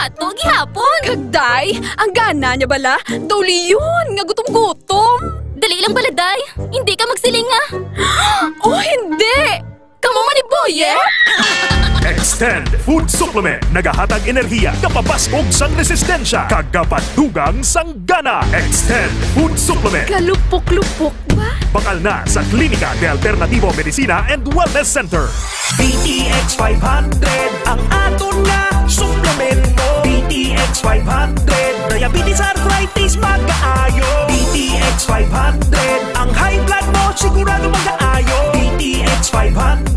ato gihapon. Kagday, ang gana niya bala. Dawli yun, nga gutom-gutom. Dali lang bala, day. Hindi ka magsiling nga. Oh, hindi! Kamu man ni Boye? Extend Food Supplement. Nagahatag enerhiya, kapapaskog sang resistensya, kagapadugang sang gana. Extend Food Supplement. Kalupok-lupok ba? Bakal na sa Klinika de Alternativo Medicina and Wellness Center. BTX 500 ang aton nga suplemento. BTX 500 diabetes arthritis magkaayo. BTX 500 ang high blood mo sigurado magkaayo. BTX 500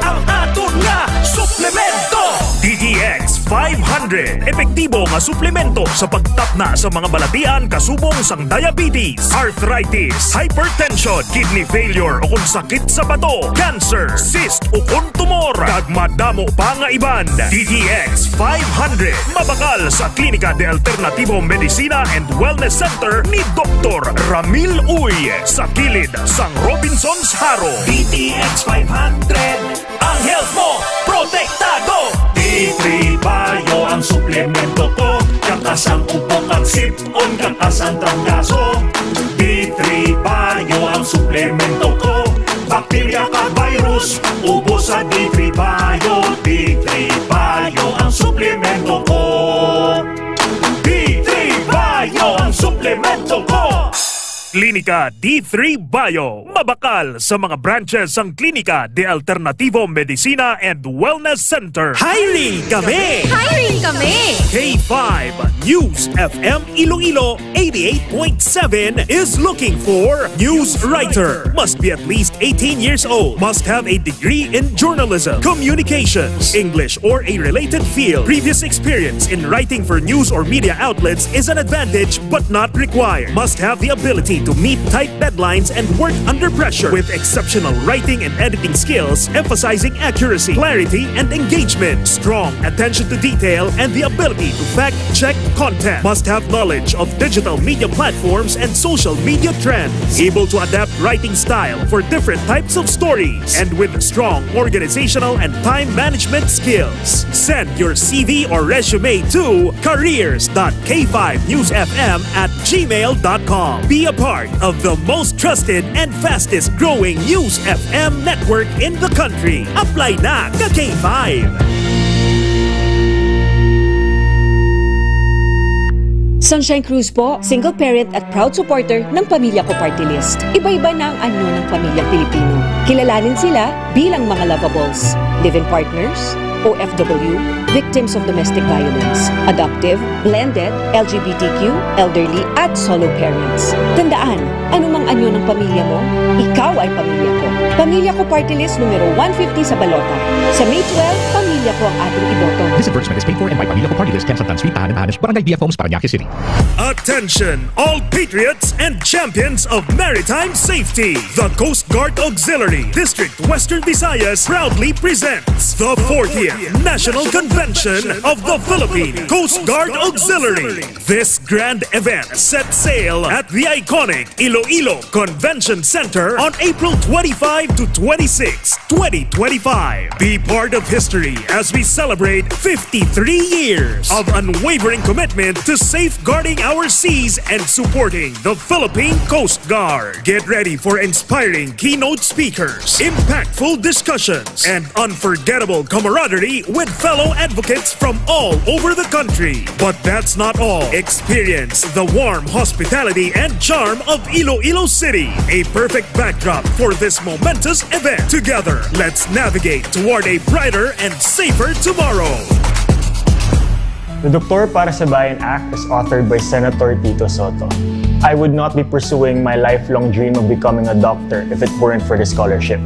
ang aton nga suplemento. DTX 500. Epektibo nga suplemento sa pagtapna sa mga balatian kasubong sang diabetes, arthritis, hypertension, kidney failure o kung sakit sa bato, cancer, cyst o kung tumor, kag madamo pa nga iban. DTX 500. Mabakal sa Klinika de Alternativo Medicina and Wellness Center ni Dr. Ramil Uy sa kilid sang Robinson's Haro. BTX 500 ang health mo protektado. D3 Bio ang suplemento ko, kakasang upok ang sip-on, kakasang trangkaso. D3 Bio ang suplemento ko, bakterya ka virus, ubos sa D3 Bio. D3 Bio ang suplemento ko. D3 Bio ang suplemento ko. Klinika D3 Bio. Mabakal sa mga branches ng Klinika de Alternativo Medicina and Wellness Center. Hiring kami! Hiring kami! K5 News FM Iloilo 88.7 is looking for news writer. Must be at least 18 years old. Must have a degree in journalism, communications, English or a related field. Previous experience in writing for news or media outlets is an advantage but not required. Must have the ability to meet tight deadlines and work under pressure with exceptional writing and editing skills, emphasizing accuracy, clarity, and engagement. Strong attention to detail and the ability to fact-check content. Must have knowledge of digital media platforms and social media trends. Able to adapt writing style for different types of stories and with strong organizational and time management skills. Send your CV or resume to careers.k5newsfm@gmail.com. Be a part of the most trusted and fastest growing News FM network in the country. Apply na ka K5. Sunshine Cruz po, single parent at proud supporter ng Pamilya Ko Party List. Iba-iba na ang anyo ng pamilyang Pilipino. Kilalanin sila bilang mga lovables, live-in partners, OFW, victims of domestic violence, adoptive, blended, LGBTQ, elderly, at solo parents. Tandaan, anumang anyo ng pamilya mo, ikaw ay pamilya ko. Pamilya Ko Party List numero 150 sa balota. Sa May 12, pamilya ko ang ating iboto. This advertisement is paid for and by Pamilya Ko Party List, Kensington Street, Tahanan, Banish, Barangay BF Homes, Parañaque City. Attention, all patriots and champions of maritime safety. The Coast Guard Auxiliary District Western Visayas proudly presents the 40th National Convention of the Philippine Coast Guard Auxiliary. This grand event set sail at the iconic Iloilo Convention Center on April 25 to 26, 2025. Be part of history as we celebrate 53 years of unwavering commitment to safeguarding our seas and supporting the Philippine Coast Guard. Get ready for inspiring keynote speakers, impactful discussions, and unforgettable camaraderie with fellow advocates from all over the country. But that's not all. Experience the warm hospitality and charm of Iloilo City, a perfect backdrop for this momentous event. Together, let's navigate toward a brighter and safer tomorrow. The Doktor Para sa Bayan Act is authored by Senator Tito Soto. I would not be pursuing my lifelong dream of becoming a doctor if it weren't for the scholarship.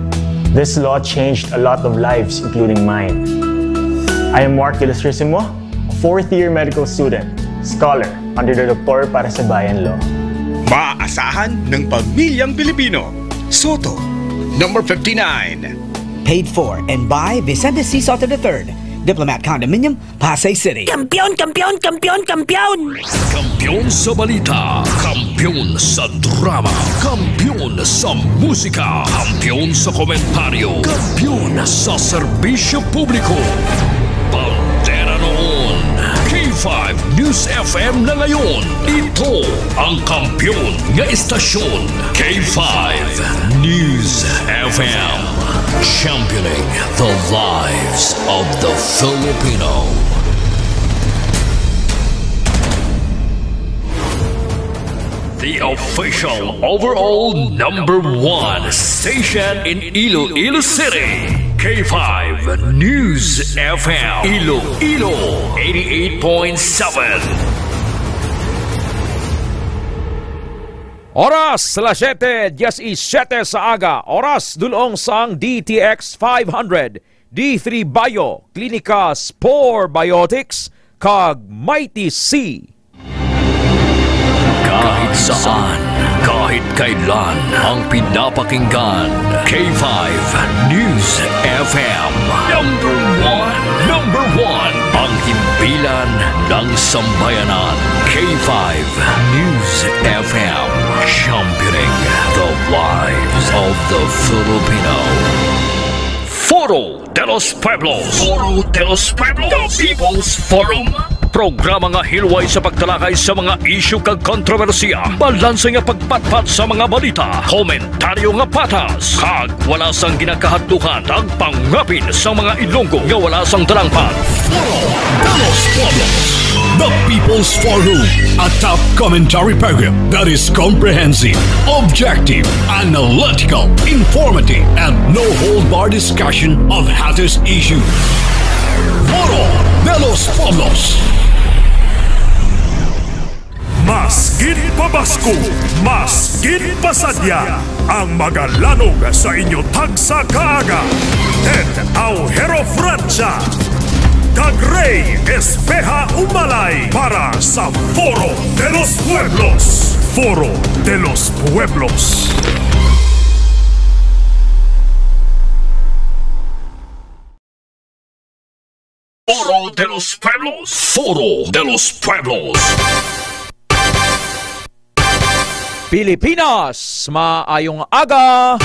This law changed a lot of lives, including mine. I am Mark Ilustrisimo, a fourth-year medical student, scholar under the Doktor Para sa Bayan Law. Maaasahan ng pamilyang Pilipino. Soto, number 59. Paid for and by Vicente C. Soto III, Diplomat Condominium, Pasay City. Kampiyon, kampiyon, kampiyon, kampiyon! Kampiyon sa balita, kampiyon sa drama, kampiyon sa musika, kampiyon sa komentaryo, kampiyon sa serbisyo publiko. Bandera noon, K5 News FM na ngayon. Ito ang kampiyon nga istasyon, K5 News FM. Championing the lives of the Filipino. The official overall #1 station in Iloilo City. K5 News FM. Iloilo 88.7. Oras la 7:17 sa aga. Oras dulong sang DTX 500. D3 Bio, Klinika Spore Biotics, kag Mighty C. Kahit saan, kahit kailan, ang pinapakinggan. K5 News FM. Number one, ang himpilan ng sambayanan. K5 News FM. Championing the lives of the Filipino. Foro de los Pueblos. Foro de los Pueblos. The People's Forum. Programa nga hilway sa pagtalakay sa mga isyu kag kontrobersiya. Balanse nga pagpatpat sa mga balita. Komentaryo nga patas. Kag wala sang ginakahatukan ang pangapin sa mga Ilonggo nga wala sang talangpan. Foro de los Pueblos. The People's Forum. A top commentary program that is comprehensive, objective, analytical, informative, and no-hold-bar discussion of hottest issues. Foro de los Pueblos. Mas gid pabasko, mas gid pasadya ang magalanog sa inyo tagsa kaaga. Ted Aujero Francia, kag Ray Espeja Umalay para sa Foro de los Pueblos. Foro de los Pueblos. Foro de los Pueblos. Foro de los Pueblos. Pilipinas, maayong aga.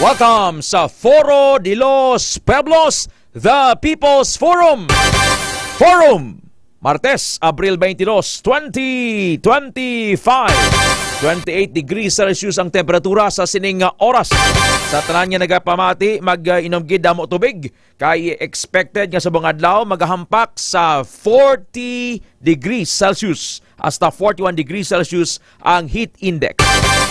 Welcome sa Foro de los Pueblos, the People's Forum. Martes, Abril 22, 2025. 28 degrees Celsius ang temperatura sa sining oras. Sa tanan nga nagapamati, mag-inom gid damo tubig. Kay expected nga sa buong adlaw magahampak sa 40 degrees Celsius hasta 41 degrees Celsius ang heat index.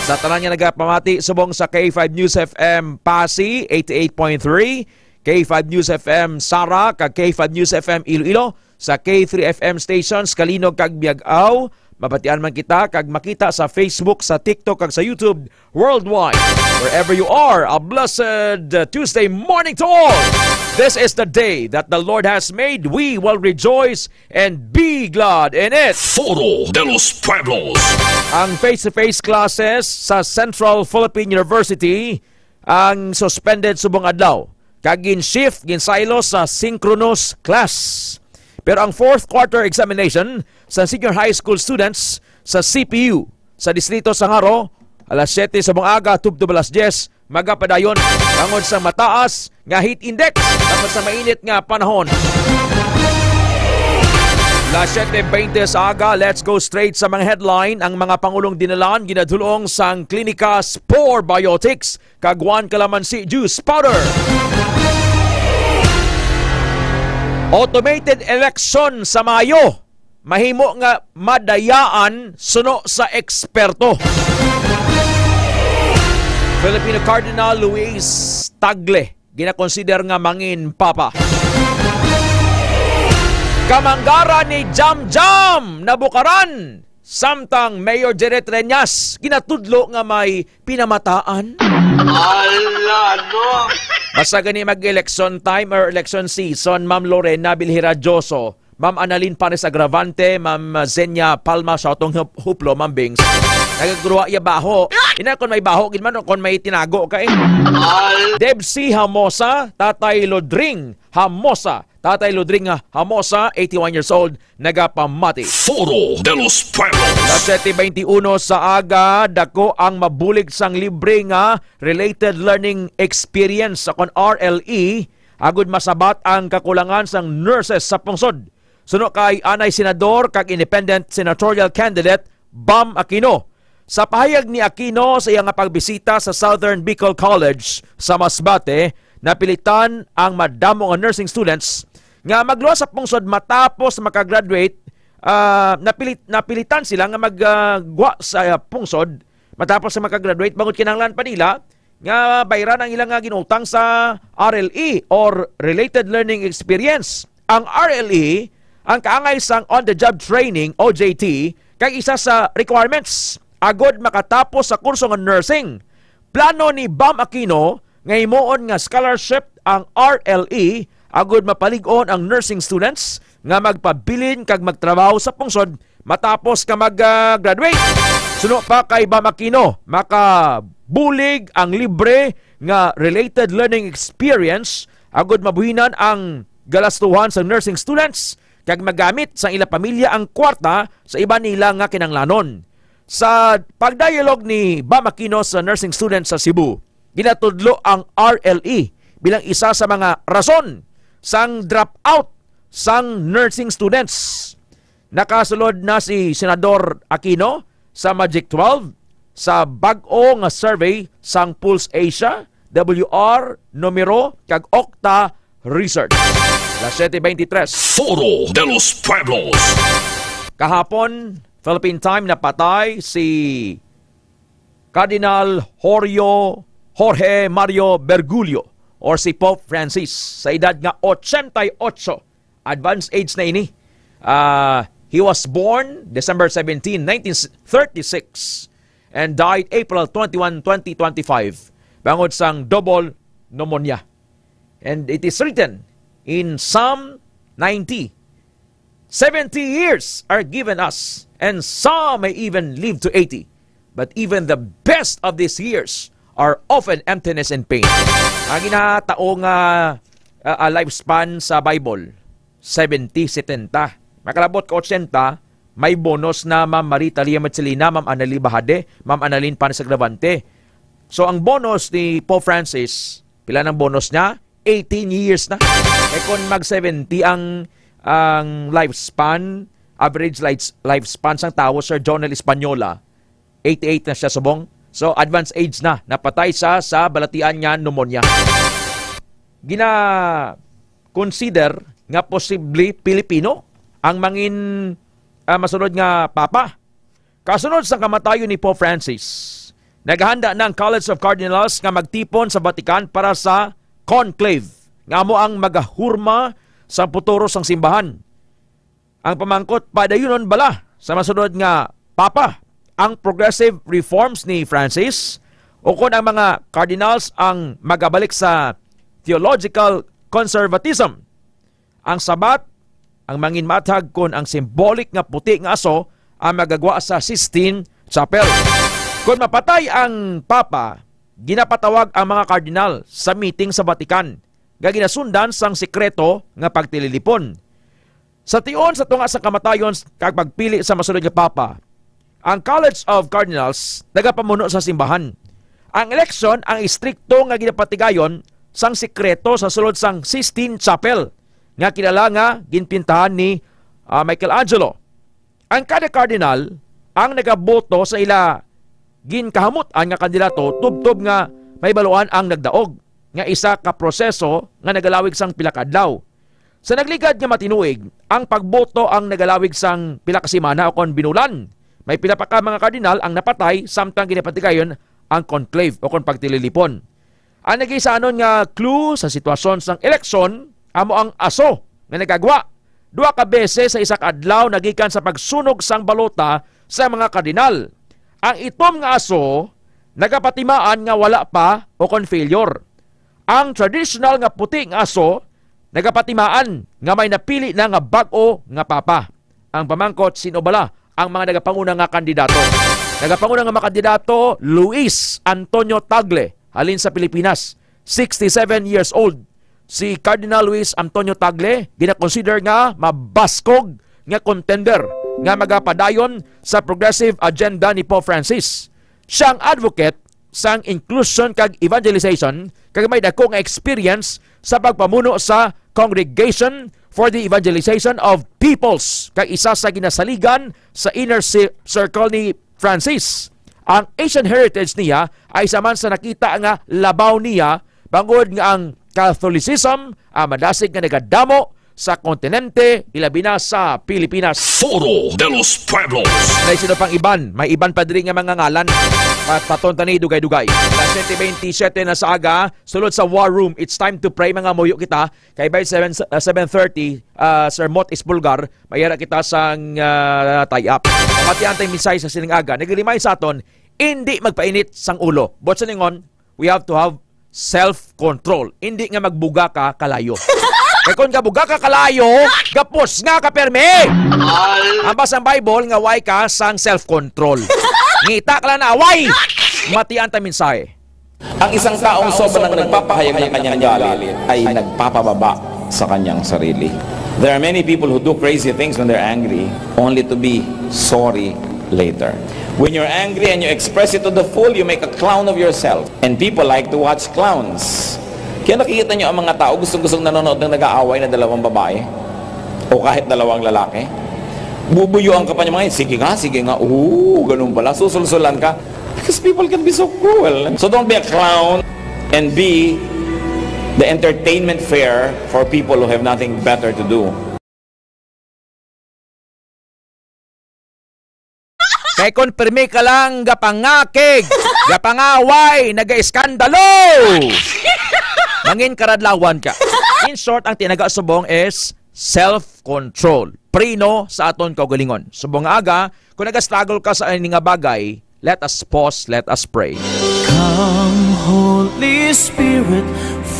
Sa tanan nga nagapamati, subong sa K5 News FM Pasig 88.3, K5 News FM Sara, kag K5 News FM Iloilo, sa K3 FM stations Kalinog kag Biag-aw. Mabatian man kita kag makita sa Facebook, sa TikTok kag sa YouTube worldwide. Wherever you are, a blessed Tuesday morning to all. This is the day that the Lord has made. We will rejoice and be glad in it. Foro de los Pueblos. Ang face-to-face classes sa Central Philippine University ang suspended subong adlaw. Kag gin-shift, gin-silo sa synchronous class. Pero ang fourth quarter examination sa senior high school students sa CPU sa distrito Sangaro, alas 7 sa buong aga, tubtub alas 10, magapadayon tungod sa mataas nga heat index tungod sa mainit nga panahon. Alas 7:20 sa aga, let's go straight sa mga headline. Ang mga pangulong dinalan ginadulong sang Klinika Spore Biotics kag 1 Calamansi Juice Powder. Automated election sa Mayo. Mahimo nga madayaan suno sa eksperto. Filipino Cardinal Luis Tagle ginakonsider nga mangin papa. Kamanggara ni Jam nabukaran. Samtang Mayor Jeret Reñas ginatudlo nga may pinamataan. Basta gani mag-election time or election season, Ma'am Lorena Bilhiradyoso, Ma'am Annalyn Pares Agravante, Ma'am Zenya Palma, Shautong Huplo, Ma'am Bings, nagagruwa iya baho. Ina kon may baho, ginman kon may tinago ka eh. Debsi Hamosa, Tatay Lodring Hamosa, Tatay Lodring Hamosa, 81 years old, nagapamati. Foro de los Pueblos. Sa 7:21 sa aga, dako ang mabulig sang libre nga related learning experience sa kon RLE, agud masabat ang kakulangan sang nurses sa pungsod. Suno kay anay senador kag independent senatorial candidate Bam Aquino. Sa pahayag ni Aquino sa iyang pagbisita sa Southern Bicol College sa Masbate, napilitan ang madamo nga nursing students nga magluwas sa pungsod matapos makagraduate. Napilitan sila nga magwa sa pungsod matapos sa makagraduate bangod kinahanglan pa nila nga bayran ang ilang ginutang sa RLE or Related Learning Experience. Ang RLE ang kaangay sang on-the-job training OJT kay isa sa requirements agod makatapos sa kurso ng nursing. Plano ni Bam Aquino nga himuon nga scholarship ang RLE agod mapalig-on ang nursing students nga magpabilin kag magtrabaho sa pungsod matapos ka mag-graduate. Suno pa kay Bam Aquino, makabulig ang libre nga related learning experience agod mabuhinan ang galastuhan sa nursing students kag magamit sa ilang pamilya ang kwarta sa iba nila nga kinanglanon. Sa pagdialog ni Bam Aquino sa nursing students sa Cebu, ginatudlo ang RLE bilang isa sa mga rason sang dropout sang nursing students. Nakasulod na si Senador Aquino sa Magic 12 sa bag-o nga survey sang Pulse Asia, WR, Numero, kag Okta Research. Las 7:23. Foro de los Pueblos. Kahapon, Philippine time, napatay si Cardinal Jorge Mario Bergoglio or si Pope Francis sa edad nga 88. Advanced age na ini. He was born December 17, 1936 and died April 21, 2025 bangod sang double pneumonia. And it is written in Psalm 90, 70 years are given us, and some may even live to 80. But even the best of these years are often emptiness and pain. Ang ginataong lifespan sa Bible, 70-70. Makalabot ka 80, may bonus na Ma'am Marita Lia Matsilina, Ma'am Annalyn Bahade, Ma'am Annalyn Panisagravante. So ang bonus ni Pope Francis, pila ng bonus niya? 18 years na. E kung mag-70 ang lifespan, average lifespan sang tao, Sir Jonel Española, 88 na siya subong. So advanced age na. Napatay siya sa balatian niya pneumonia. Gina-consider nga posible Pilipino ang mangin masunod nga papa. Kasunod sa kamatayon ni Pope Francis, naghahanda ng College of Cardinals nga magtipon sa Vatican para sa conclave nga mo ang magahurma sa puturo sang simbahan. Ang pamangkot padayunon bala sa masunod nga papa ang progressive reforms ni Francis o kung ang mga cardinals ang magabalik sa theological conservatism. Ang sabat ang mangin matag kung ang symbolic nga puti nga aso ang magagwa sa Sistine Chapel. Kung mapatay ang papa, ginapatawag ang mga kardinal sa meeting sa Vatican nga ginasundan sang sekreto nga pagtililipon. Sa tion sa tunga sa kamatayon kag pagpili sa masunod nga papa, ang College of Cardinals nagapamuno sa simbahan. Ang eleksyon ang istrikto nga ginapatigayon sang sekreto sa sulod sang Sistine Chapel nga kilala nga ginpintahan ni Michelangelo. Ang kada kardinal ang nagaboto sa ila ginkahamutan nga kandidato tubtob nga may baluan ang nagdaog nga isa ka proseso nga nagalawig sang pila ka adlaw. Sa nagligad nga matinuig, ang pagboto ang nagalawig sang pila ka semana o kon binulan. May pila pa ka mga kardinal ang napatay samtang ginapatigayon ang conclave o kon pagtililipon. Ang nagisanon nga clue sa sitwasyon sang eleksyon amo ang aso nga nagagwa. 2 ka beses sa isak adlaw nagikan sa pagsunog sang balota sa mga kardinal. Ang itom nga aso nagapatimaan nga wala pa o kon failure. Ang traditional nga puti nga aso nagapatimaan nga may napili na nga bag-o nga papa. Ang pamangkot sino bala ang mga nagapanguna nga kandidato. Nagapanguna nga mga kandidato Luis Antonio Tagle halin sa Pilipinas, 67 years old. Si Cardinal Luis Antonio Tagle gina-consider nga mabaskog nga contender nga magapadayon sa progressive agenda ni Pope Francis. Siyang advocate sang inclusion kag evangelization kag may dako nga experience sa pagpamuno sa Congregation for the evangelization of peoples. Kay isa sa ginasaligan sa inner circle ni Francis. Ang Asian heritage niya ay isa man sa nakita nga labaw niya bangod nga ang Catholicism madasig nga nagadamo sa kontinente, ilabi na sa Pilipinas. Foro de los Pueblos. May sino pang iban? May iban pa din nga mga ngalan. Patonta ni dugay-dugay. Alas 7:27 na sa aga, sulod sa War Room. It's time to pray mga muyo kita. Kay by 7:30, Sir Mot Isbulgar, mayara kita sang tie-up. Pati antay misay sa sining aga. Nagrimay sa aton, hindi magpainit sang ulo. But sa ningon, we have to have self-control. Hindi nga magbuga ka kalayo. Kaya kung kabuga ka kalayo, gapos nga ka perme. Ambas ang Bible nga way ka sang self-control. Ngita ka lang na away. Matian ta mensahe. Ang isang taong sobrang nagpapahayag ng kanyang galit ay nagpapababa sa kanyang sarili. There are many people who do crazy things when they're angry only to be sorry later. When you're angry and you express it to the full, you make a clown of yourself. And people like to watch clowns. Kaya nakikita nyo ang mga tao gustong-gustong nanonood ng nag-aaway na dalawang babae o kahit dalawang lalaki. Bubuyuan ka pa niya mga, sige nga, ganun pala, susulsulan ka. Because people can be so cruel. So don't be a clown and be the entertainment fair for people who have nothing better to do. Kaya konfirme ka lang, gapangakig, gapangaway, naga-eskandalo! Mangin karadlawan ka. In short, ang tinaga-subong is self-control. Prino sa aton kaugalingon. Subong aga, kung nag-struggle ka sa aning nga bagay, let us pause, let us pray. Come, Holy Spirit,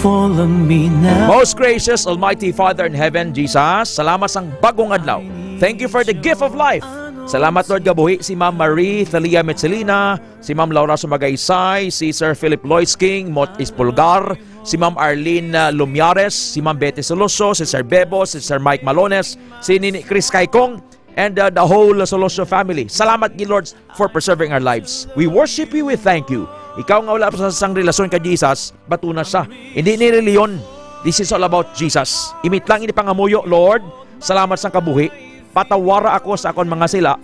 follow me now. Most gracious, Almighty Father in heaven, Jesus, salamat sang bagong adlaw. Thank you for the gift of life. Salamat, Lord, gabuhi si Ma'am Marie Thalia Metzelina, si Ma'am Laura Sumagaysay, si Sir Philip Lois King, Mot Ispulgar, si Ma'am Arlene Lumiares, si Ma'am Betty Soloso, si Sir Bebo, si Sir Mike Malones, si Nini Chris Kaikong, and the whole Soloso family. Salamat, Lord, for preserving our lives. We worship you, we thank you. Ikaw nga wala sa sang relasyon ka Jesus, batuna siya. Hindi ni reliyon. This is all about Jesus. Imit lang ini pangamuyo, Lord. Salamat sa kabuhi. Patawara ako sa akon mga sila.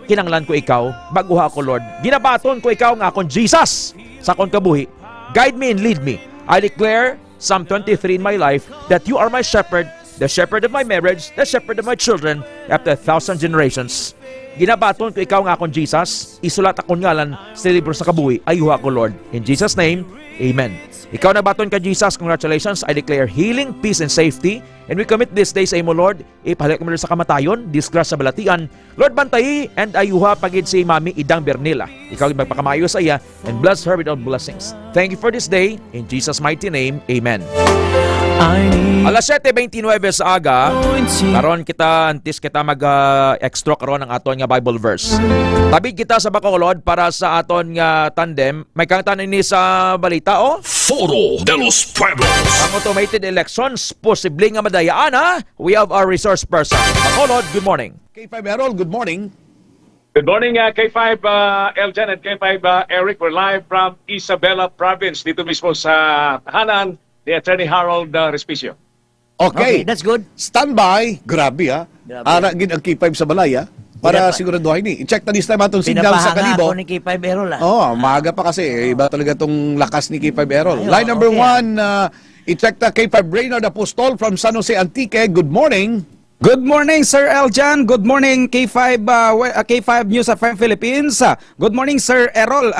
Kinanglan ko ikaw. Baguha ako, Lord. Ginabaton ko ikaw nga akon Jesus sa akon kabuhi. Guide me and lead me. I declare Psalm 23 in my life that you are my shepherd, the shepherd of my marriage, the shepherd of my children after 1,000 generations. Ginabaton ko ikaw nga akon Jesus. Isulat akon ngalan sa libro sa kabuhi. Ayuha ko, Lord. In Jesus' name, amen. Ikaw na baton ka, Jesus. Congratulations. I declare healing, peace, and safety. And we commit this day sa imo, Lord. Ipahalik mo sa kamatayon, disgrasya sa balatian. Lord, bantayi and ayuha pagid si Mami Idang Bernila. Ikaw magpakamayo sa iya and bless her with all blessings. Thank you for this day. In Jesus' mighty name, amen. Alas 7:29 sa aga, karon kita antes kita mag-extra karon ang aton nga Bible verse. Tabid kita sa Bacolod para sa aton nga tandem. May kangtan ini sa balita Foro de los Pueblos. Ang automated elections posible nga madayaan ha. We have our resource person. Bacolod, good morning. K5 Errol, good morning. Good morning, K5 Eljan and K5 Eric. We're live from Isabela Province, dito mismo sa tahanan ni Attorney Harold Respicio. Okay, that's good. Standby. Grabe ha. Ara gid ang K5 sa balaya para siguraduhin ni. I-check na this time atong signal sa Kalibo. Pinapahanga ako ni K5 Errol. Maaga pa kasi. Iba talaga tong lakas ni K5 Errol. Line number 1, i-check na K5 Reynard Apostol from San Jose Antique. Good morning. Good morning, Sir Eljan. Good morning, K5 K5 News of Philippines. Good morning, Sir Errol.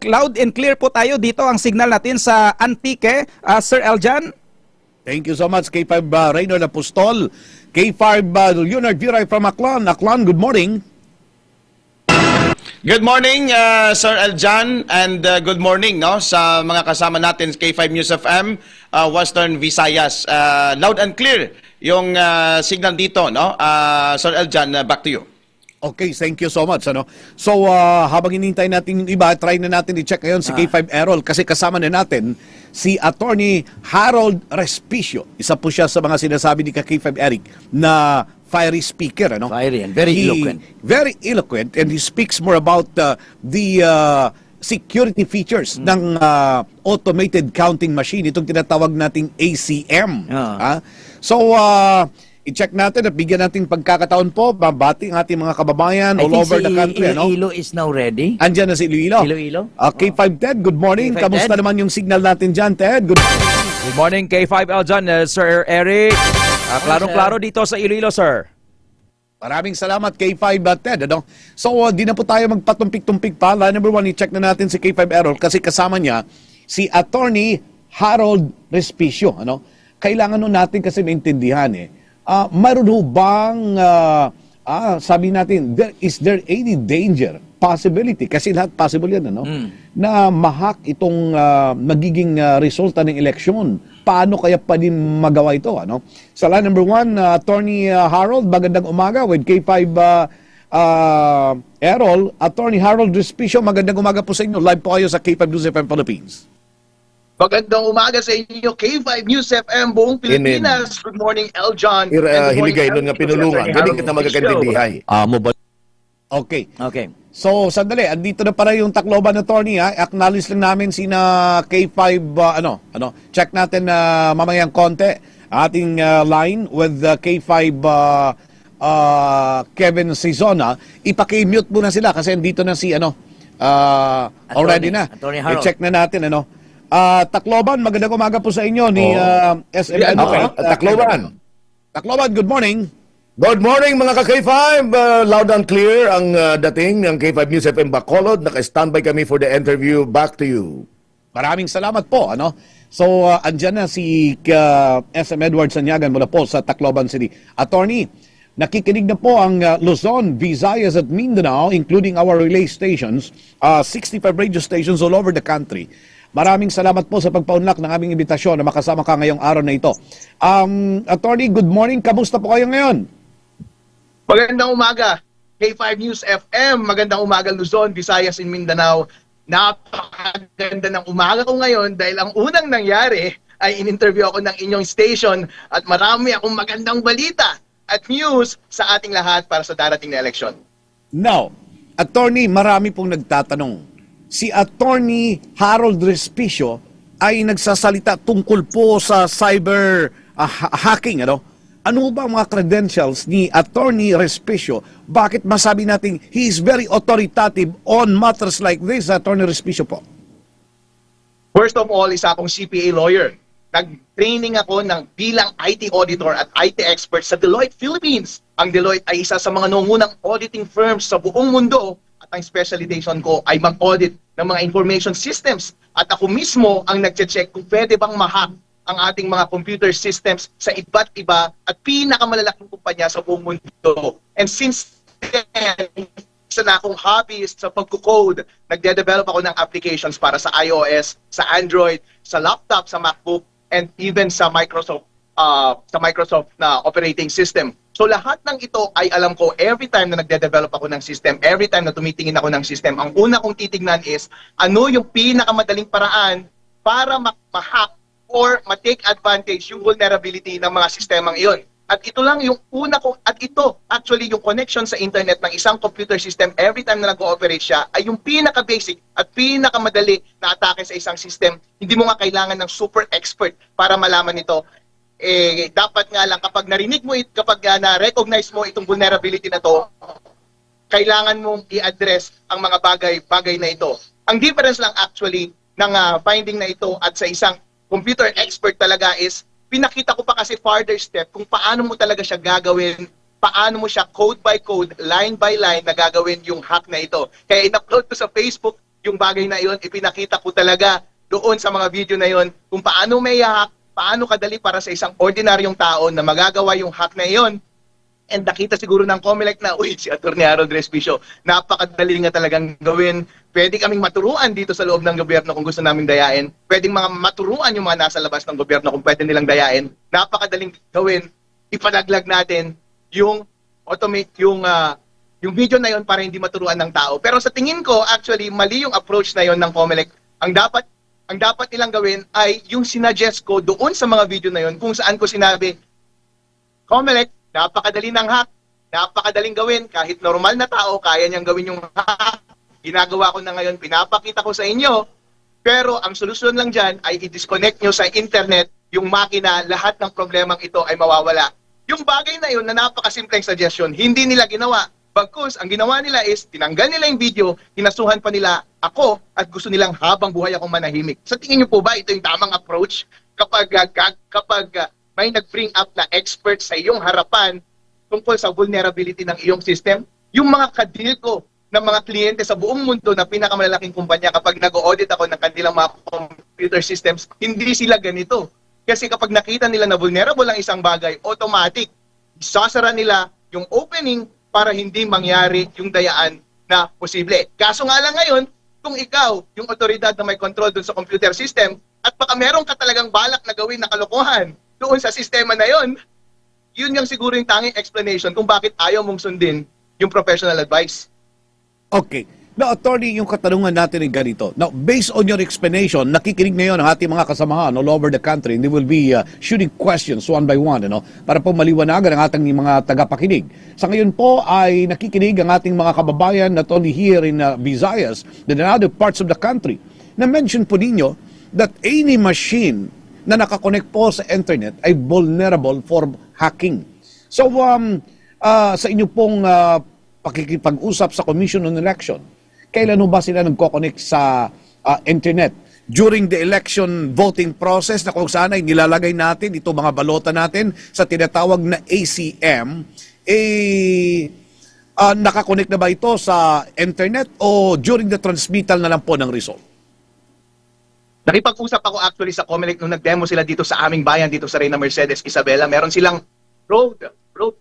Loud and clear po tayo dito ang signal natin sa Antique, Sir Eljan. Thank you so much, K5 Reynard Apostol. K5 Leonard Viray from Aklan. Aklan, good morning. Good morning, Sir Eljan, and good morning sa mga kasama natin sa K5 News FM, Western Visayas. Loud and clear yung signal dito, Sir Eljan, back to you. Okay, thank you so much. So, habang hinintay natin yung iba, try na natin i-check ngayon si K5 Errol kasi kasama na natin si Attorney Harold Respicio. Isa po siya sa mga sinasabi ni K5 Eric na fiery speaker. Fiery and very eloquent. Very eloquent, and he speaks more about the security features ng automated counting machine, itong tinatawag nating ACM. So, i-check natin at bigyan natin pagkakataon po, babati ang ating mga kababayan all over the country. Iloilo is now ready. Andyan na si Iloilo. Iloilo. K5 Ted, good morning. K5 Kamusta Ted? naman yung signal natin dyan, Ted? Good morning, K5 Eljan, Sir Eric. Klarong-klaro dito sa Iloilo, sir. Maraming salamat, K5 Ted. Ano? So, di na po tayo magpatumpik-tumpik pa. Line number 1, i-check na natin si K5 Errol kasi kasama niya si Attorney Harold Respicio. Ano? Kailangan nun natin kasi maintindihan mayroon ho bang, sabi natin, is there any danger, possibility, kasi lahat possible yan, na mahak itong magiging resulta ng eleksyon. Paano kaya pa din magawa ito? Sa line number 1, Attorney Harold, magandang umaga with K5 Errol. Attorney Harold Respicio, magandang umaga po sa inyo. Live po kayo sa K5 News FM Philippines. Magandang umaga sa inyo, K5 News FM, buong Pilipinas. Good morning, Eljon. Hiligay nun nga pinulungan. Galing kita magkakantindihay. Okay. So, sandali. Andito na para yung Tacloban attorney. Acknowledge lang namin sina K5, check natin mamayang konti. Ating line with K5 Kevin Sizona. Ipaki-mute muna sila kasi andito na si, already na. I-check na natin, Tacloban, magandang umaga po sa inyo ni SM. Tacloban, good morning. Good morning mga ka-K5. Loud and clear ang dating ng K5 News FM Bacolod. Naka-standby kami for the interview. Back to you. Maraming salamat po. So, andyan na si SM Edward Sanyagan mula po sa Tacloban City. Attorney, nakikinig na po ang Luzon, Visayas at Mindanao, including our relay stations, 65 radio stations all over the country. Maraming salamat po sa pagpaunlak ng aming imbitasyon na makasama ka ngayong araw na ito. Attorney, good morning. Kamusta po kayo ngayon? Magandang umaga, K5 News FM. Magandang umaga, Luzon, Visayas, and Mindanao. Napakaganda ng umaga ko ngayon dahil ang unang nangyari ay in-interview ako ng inyong station at marami akong magandang balita at news sa ating lahat para sa darating na eleksyon. Now, Attorney, marami pong nagtatanong. Si Attorney Harold Respicio ay nagsasalita tungkol po sa cyber hacking. Ano ba ang mga credentials ni Attorney Respicio? Bakit masabi natin he is very authoritative on matters like this, Attorney Respicio po? First of all, isa akong CPA lawyer. Nag-training ako bilang IT auditor at IT expert sa Deloitte Philippines. Ang Deloitte ay isa sa mga nangungunang auditing firms sa buong mundo. At ang specialization ko ay mag-audit ng mga information systems. At ako mismo ang nag-check kung pwede bang ma-hack ang ating mga computer systems sa iba't iba at pinakamalalaking kumpanya sa buong mundo. And since then, isa na akong hobbyist sa pagko-code. Nagde-develop ako ng applications para sa iOS, sa Android, sa laptop, sa MacBook, and even sa Microsoft na operating system. So lahat ng ito ay alam ko every time na nagde-develop ako ng system, every time na tumitingin ako ng system, ang una kong titignan is ano yung pinakamadaling paraan para ma-hack or ma-take advantage yung vulnerability ng mga sistemang iyon. At ito lang yung una ko, at ito actually yung connection sa internet ng isang computer system every time na nag-ooperate siya ay yung pinaka-basic at pinakamadali na atake sa isang system. Hindi mo nga kailangan ng super expert para malaman ito. Dapat nga lang kapag narinig mo kapag na-recognize mo itong vulnerability na to, kailangan mong i-address ang mga bagay na ito. Ang difference lang actually ng finding na ito at sa isang computer expert talaga is pinakita ko pa kasi further step kung paano mo talaga siya gagawin, paano mo siya code by code, line by line na gagawin yung hack na ito. Kaya in-upload ko sa Facebook yung bagay na iyon, ipinakita ko talaga doon sa mga video na iyon kung paano may hack, paano kadali para sa isang ordinaryong tao na magagawa yung hack na iyon. And nakita siguro ng COMELEC na, si Attorney Harold Respicio, napakadali nga talagang gawin. Pwede kaming maturuan dito sa loob ng gobyerno kung gusto naming dayain. Pwedeng maturuan yung mga nasa labas ng gobyerno kung pwede nilang dayain. Napakadaling gawin. Ipanaglag natin yung video na yon para hindi maturuan ng tao. Pero sa tingin ko, actually, mali yung approach na yon ng COMELEC. Ang dapat nilang gawin ay yung sinuggest ko doon sa mga video na yon kung saan ko sinabi, COMELEC, napakadali ng hack, napakadaling gawin. Kahit normal na tao, kaya niyang gawin yung hack. Ginagawa ko na ngayon, pinapakita ko sa inyo. Pero ang solusyon lang dyan ay i-disconnect nyo sa internet yung makina, lahat ng problemang ito ay mawawala. Yung bagay na yun na napakasimpleng suggestion, hindi nila ginawa. Bagkus, ang ginawa nila is, tinanggal nila yung video, kinasuhan pa nila ako, at gusto nilang habang buhay akong manahimik. Sa tingin niyo po ba ito yung tamang approach kapag may nag-bring up na expert sa iyong harapan tungkol sa vulnerability ng iyong system? Yung mga kadil ko ng mga kliyente sa buong mundo na pinakamalalaking kumpanya, kapag nag-audit ako ng kanilang mga computer systems, hindi sila ganito. Kasi kapag nakita nila na vulnerable ang isang bagay, automatic, isasara nila yung opening para hindi mangyari yung dayaan na posible. Kaso nga lang ngayon, kung ikaw, yung otoridad na may control dun sa computer system, at baka meron ka talagang balak na gawin na kalokohan doon sa sistema na yon, yun yung siguro yung tanging explanation kung bakit ayaw mong sundin yung professional advice. Okay. Now, attorney, yung katanungan natin ay ganito. Now, based on your explanation, nakikinig ngayon ang ating mga kasamahan all over the country, and they will be shooting questions one by one, para po maliwanagan ang ating mga tagapakinig. Sa ngayon po ay nakikinig ang ating mga kababayan not only here in Visayas, but in other parts of the country. Na-mention po ninyo that any machine na nakakonect po sa internet ay vulnerable for hacking. So, sa inyo pong pakikipag-usap sa Commission on Election, kailan ba sila nagko-connect sa internet? During the election voting process na kung saan ay nilalagay natin ito mga balota natin sa tinatawag na ACM, nakakonect na ba ito sa internet o during the transmittal na lang po ng result? Nakipag-usap ako actually sa COMELEC nung nag-demo sila dito sa aming bayan, dito sa Reyna Mercedes, Isabela. Meron silang road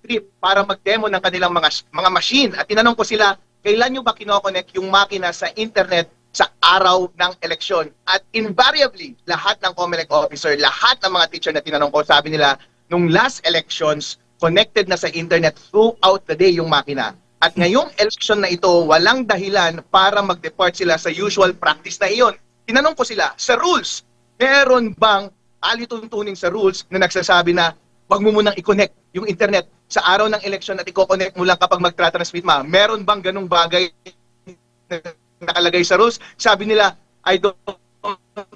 trip para mag-demo ng kanilang mga machine. At tinanong ko sila, kailan nyo ba kinokonek yung makina sa internet sa araw ng eleksyon? At invariably, lahat ng COMELEC officer, lahat ng mga teacher na tinanong ko, sabi nila, nung last elections, connected na sa internet throughout the day yung makina. At ngayong election na ito, walang dahilan para mag-depart sila sa usual practice na iyon. Tinanong ko sila, sa rules, meron bang alituntunin sa rules na nagsasabi na wag mo munang i-connect yung internet sa araw ng election at i-connect mo lang kapag mag-transmit ma? Meron bang ganung bagay na nakalagay sa rules? Sabi nila, I don't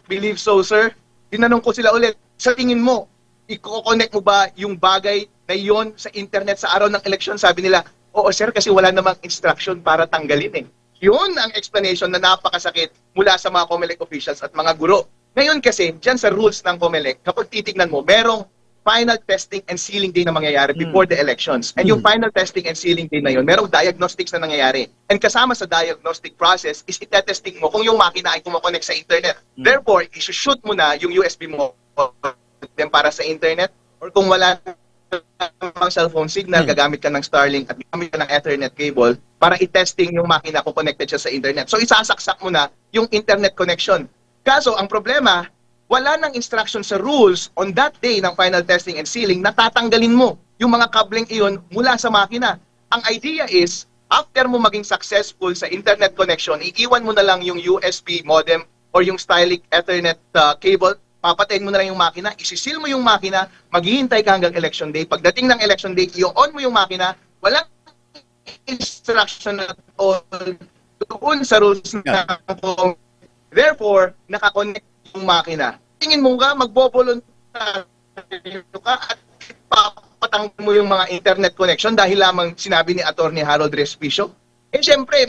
believe so, sir. Tinanong ko sila ulit, sa tingin mo, i-connect mo ba yung bagay na yon sa internet sa araw ng election? Sabi nila, oo sir, kasi wala namang instruction para tanggalin eh. Yun ang explanation na napakasakit mula sa mga COMELEC officials at mga guro. Ngayon kasi, dyan sa rules ng COMELEC, kapag titignan mo, merong final testing and sealing day na mangyayari before the elections. And yung final testing and sealing day na yun, merong diagnostics na nangyayari. And kasama sa diagnostic process is itetesting mo kung yung makina ay kumakonect sa internet. Therefore, isushoot mo na yung USB mo para sa internet, or kung wala ng cellphone signal, gagamit ka ng Starlink at gagamit ka ng Ethernet cable para i-testing yung makina kung connected siya sa internet. So isasaksak mo na yung internet connection. Kaso ang problema, wala nang instruction sa rules on that day ng final testing and sealing na tatanggalin mo yung mga kableng iyon mula sa makina. Ang idea is, after mo maging successful sa internet connection, iiwan mo na lang yung USB modem or yung Starlink Ethernet cable, papatayin mo na lang yung makina, isisil mo yung makina, maghihintay ka hanggang election day. Pagdating ng election day, i-on mo yung makina, walang instruction at all doon sa rules na therefore, nakakonect yung makina. Tingin mo ka, magboboluntaryo ka at papatanggal mo yung mga internet connection dahil lamang sinabi ni Attorney Harold Respicio? Eh syempre,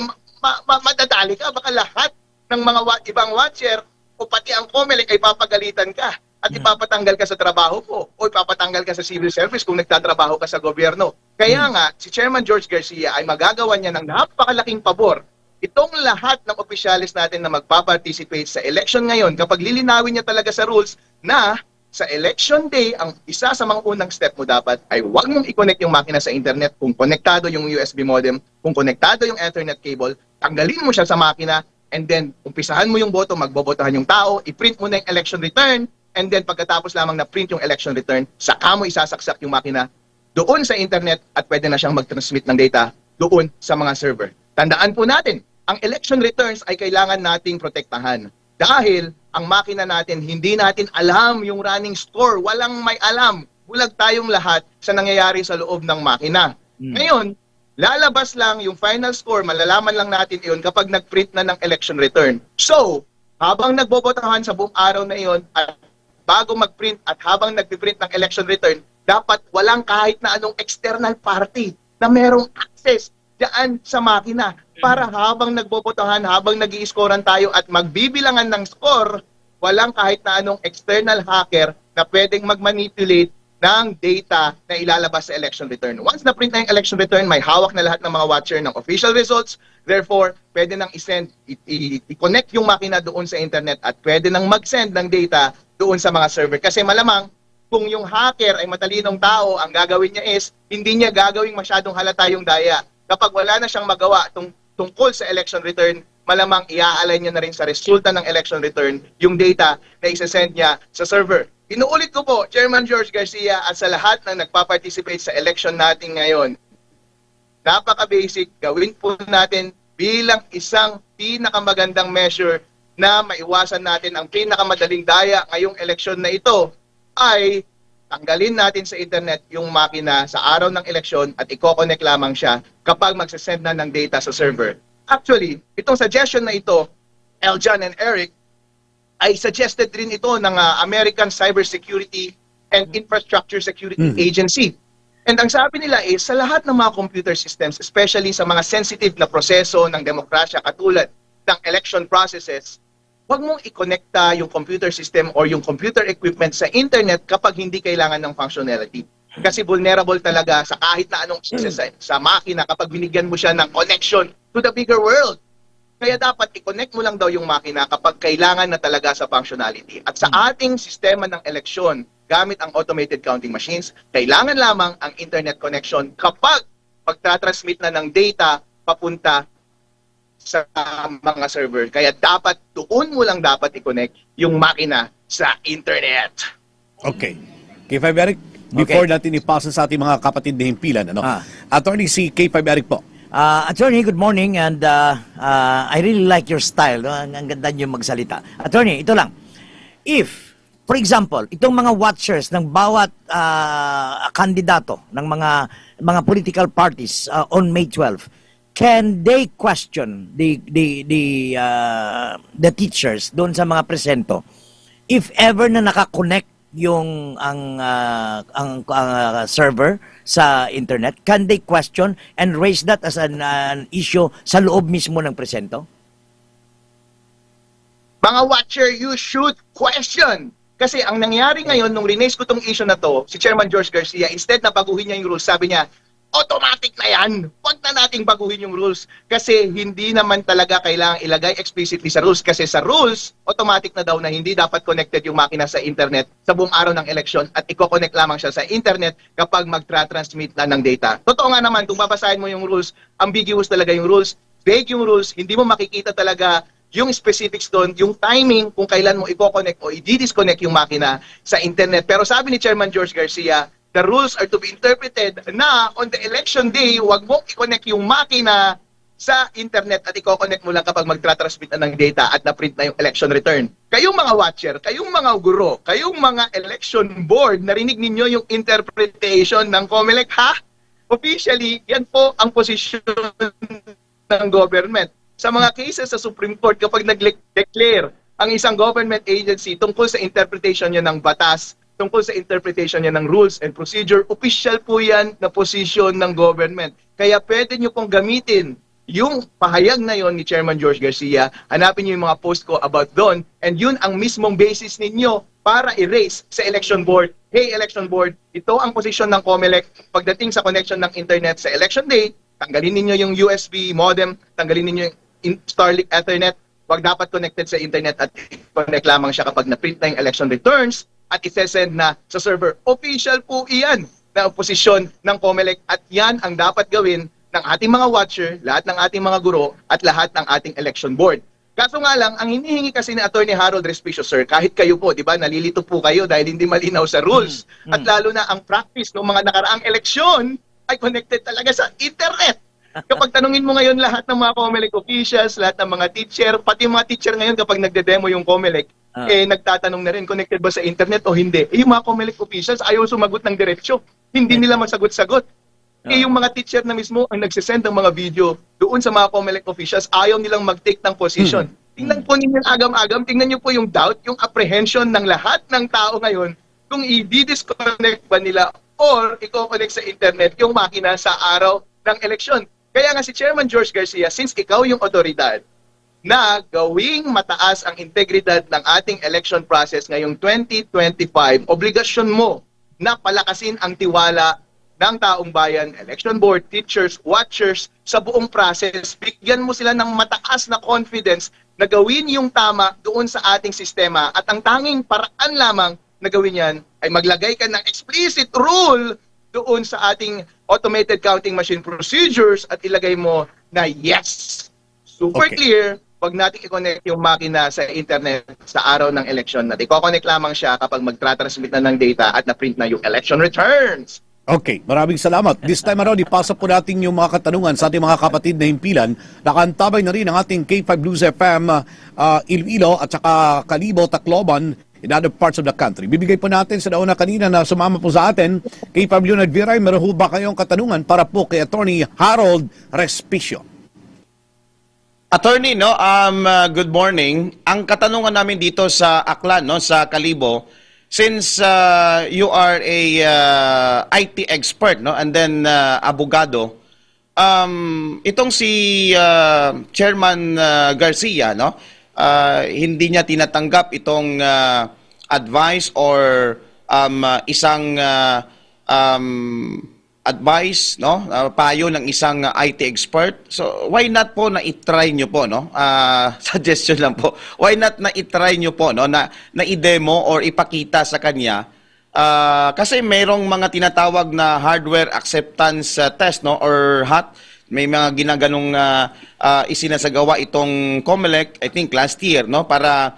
madadali ka, baka lahat ng mga ibang watcher o pati ang COMELEC ay papagalitan ka at ipapatanggal ka sa trabaho mo o ipapatanggal ka sa civil service kung nagtatrabaho ka sa gobyerno. Kaya nga, si Chairman George Garcia ay magagawa niya ng napakalaking pabor itong lahat ng opisyalis natin na magpaparticipate sa election ngayon kapag lilinawin niya talaga sa rules na sa election day, ang isa sa mga unang step mo dapat ay huwag mong i-connect yung makina sa internet kung konektado yung USB modem, kung konektado yung Ethernet cable, tanggalin mo siya sa makina. And then, umpisahan mo yung boto, magbobotohan yung tao, i-print mo na yung election return, and then pagkatapos lamang na print yung election return, saka mo isasaksak yung makina doon sa internet at pwede na siyang mag-transmit ng data doon sa mga server. Tandaan po natin, ang election returns ay kailangan nating protektahan. Dahil ang makina natin, hindi natin alam yung running score, walang may alam. Bulag tayong lahat sa nangyayari sa loob ng makina. Ngayon, lalabas lang yung final score, malalaman lang natin iyon kapag nag-print na ng election return. So, habang nagbobotohan sa buong araw na iyon at bago mag-print at habang nag-print ng election return, dapat walang kahit na anong external party na merong access diyan sa makina para habang nagbobotohan, habang nag-i-scorean tayo at magbibilangan ng score, walang kahit na anong external hacker na pwedeng mag-manipulate ng data na ilalabas sa election return. Once na-print na yung election return, may hawak na lahat ng mga watcher ng official results. Therefore, pwede nang i-send, i-connect yung makina doon sa internet at pwede nang mag-send ng data doon sa mga server. Kasi malamang, kung yung hacker ay matalinong tao, ang gagawin niya is, hindi niya gagawing masyadong halata yung daya. Kapag wala na siyang magawa tungkol sa election return, malamang i-align niya na rin sa resulta ng election return yung data na isa-send niya sa server. Inuulit ko po, Chairman George Garcia at sa lahat ng nagpa-participate sa election natin ngayon, napaka-basic, gawin po natin bilang isang pinakamagandang measure na maiwasan natin ang pinakamadaling daya ngayong eleksyon na ito ay tanggalin natin sa internet yung makina sa araw ng eleksyon at i-connect lamang siya kapag magsasend na ng data sa server. Actually, itong suggestion na ito, Eljan and Eric, ay suggested rin ito ng American Cybersecurity and Infrastructure Security Agency. And ang sabi nila is, sa lahat ng mga computer systems, especially sa mga sensitive na proseso ng demokrasya katulad ng election processes, huwag mong i-connecta yung computer system or yung computer equipment sa internet kapag hindi kailangan ng functionality. Kasi vulnerable talaga sa kahit na anong sa makina kapag binigyan mo siya ng connection to the bigger world. Kaya dapat i-connect mo lang daw yung makina kapag kailangan na talaga sa functionality. At sa ating sistema ng eleksyon, gamit ang automated counting machines, kailangan lamang ang internet connection kapag pagtatransmit na ng data papunta sa mga server. Kaya dapat, doon mo lang dapat i-connect yung makina sa internet. Okay. K5 Eric, before natin ipasa sa ating mga kapatid na himpilan, Attorney si K5 Eric po. Attorney, good morning and I really like your style. No? Ang ganda niyo magsalita. Attorney, ito lang. If, for example, itong mga watchers ng bawat kandidato ng mga political parties on May 12, can they question the teachers doon sa mga presento if ever na nakakonect yung ang server sa internet, can they question and raise that as an issue sa loob mismo ng presento? Mga watcher, you should question. Kasi ang nangyari ngayon, nung rinaise ko tong issue na to, si Chairman George Garcia, instead na baguhin niya yung rules, sabi niya, automatic na yan. Huwag na nating baguhin yung rules. Kasi hindi naman talaga kailangang ilagay explicitly sa rules. Kasi sa rules, automatic na daw na hindi dapat connected yung makina sa internet sa buong araw ng eleksyon at i-connect lamang siya sa internet kapag mag-transmit na ng data. Totoo nga naman, kung babasahin mo yung rules, ambiguous talaga yung rules, vague yung rules, hindi mo makikita talaga yung specifics doon, yung timing kung kailan mo i-connect o i-disconnect yung makina sa internet. Pero sabi ni Chairman George Garcia, the rules are to be interpreted na on the election day, huwag mong i-connect yung makina sa internet at i-connect mo lang kapag mag-transmit na ng data at na-print na yung election return. Kayong mga watcher, kayong mga guro, kayong mga election board, narinig ninyo yung interpretation ng COMELEC, ha? Officially, yan po ang posisyon ng government. Sa mga cases sa Supreme Court, kapag nag-declare ang isang government agency tungkol sa interpretation niya ng batas, tungkol sa interpretation niya ng rules and procedure, official po yan na posisyon ng government. Kaya pwede nyo pong gamitin yung pahayag na yon ni Chairman George Garcia, hanapin nyo yung mga post ko about doon, and yun ang mismong basis ninyo para i-raise sa election board. Hey, election board, ito ang posisyon ng COMELEC pagdating sa connection ng internet sa election day, tanggalin ninyo yung USB modem, tanggalin ninyo yung Starlink Ethernet, wag dapat connected sa internet at connect lamang siya kapag na-print na yung election returns, at isesend na sa server. Official po iyan na posisyon ng COMELEC at yan ang dapat gawin ng ating mga watcher, lahat ng ating mga guro at lahat ng ating election board. Kaso nga lang, ang hinihingi kasi ni Attorney Harold Respicio, sir, kahit kayo po, di ba, nalilito po kayo dahil hindi malinaw sa rules at lalo na ang practice ng mga nakaraang eleksyon ay connected talaga sa internet. Kapag tanungin mo ngayon lahat ng mga COMELEC officials, lahat ng mga teacher, pati mga teacher ngayon kapag nagde-demo yung COMELEC, nagtatanong na rin, connected ba sa internet o hindi? Yung mga COMELEC officials ayaw sumagot ng diretsyo. Hindi nila masagot-sagot. Yung mga teacher na mismo ang nagsisend ng mga video doon sa mga COMELEC officials, ayaw nilang mag-take ng position. Tingnan po ninyo agam-agam, tingnan nyo po yung doubt, yung apprehension ng lahat ng tao ngayon kung i-disconnect ba nila or i-connect sa internet yung makina sa araw ng eleksyon. Kaya nga si Chairman George Garcia, since ikaw yung otoridad na gawing mataas ang integridad ng ating election process ngayong 2025, obligasyon mo na palakasin ang tiwala ng taong bayan, election board, teachers, watchers sa buong process. Bigyan mo sila ng mataas na confidence na gawin yung tama doon sa ating sistema at ang tanging paraan lamang na gawin yan ay maglagay ka ng explicit rule doon sa ating automated counting machine procedures at ilagay mo na yes, super clear, wag natin i-connect yung makina sa internet sa araw ng election natin. I-connect lamang siya kapag magtra-transmit na ng data at na-print na yung election returns. Okay, maraming salamat. This time around, ipasa po natin yung mga katanungan sa ating mga kapatid na himpilan. Nakantabay na rin ang ating K5 News FM Iloilo at saka Kalibo, Tacloban in other parts of the country. Bibigay po natin sa nauna kanina na sumama po sa atin, K5 Leonard Viray, meron ho ba kayong katanungan para po kay Attorney Harold Respicio? Attorney, good morning. Ang katanungan namin dito sa Aklan, sa Kalibo, since you are a IT expert, and then abogado, itong si Chairman Garcia, hindi niya tinatanggap itong advice or isang advice, payo ng isang IT expert. So why not po na i-try nyo po, suggestion lang po. Why not na i-try nyo po, na i-demo or ipakita sa kanya. Kasi mayroong mga tinatawag na hardware acceptance test, or HAT. May mga ginaganong isinasagawa itong COMELEC, I think last year, para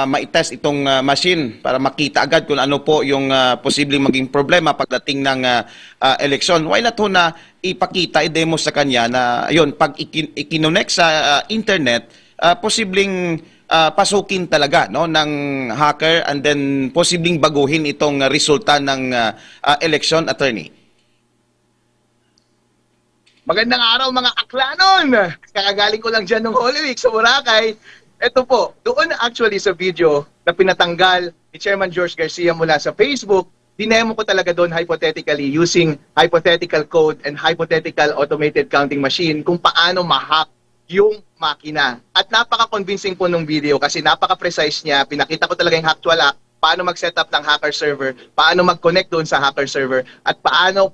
ma-test itong machine para makita agad kung ano po yung posibleng maging problema pagdating ng eleksyon. Why not ho na ipakita, i-demo sa kanya na yun, pag ikinonect sa internet, posibleng pasukin talaga ng hacker and then posibleng baguhin itong resulta ng election, attorney. Magandang araw mga aklanon! Kakagaling ko lang dyan ng Holy Week sa Boracay. Ito po, doon actually sa video na pinatanggal ni Chairman George Garcia mula sa Facebook, dinemo ko talaga doon hypothetically using hypothetical code and hypothetical automated counting machine kung paano ma-hack yung makina. At napaka-convincing po nung video kasi napaka-precise niya. Pinakita ko talaga yung actual hack, paano mag-set up ng hacker server, paano mag-connect doon sa hacker server, at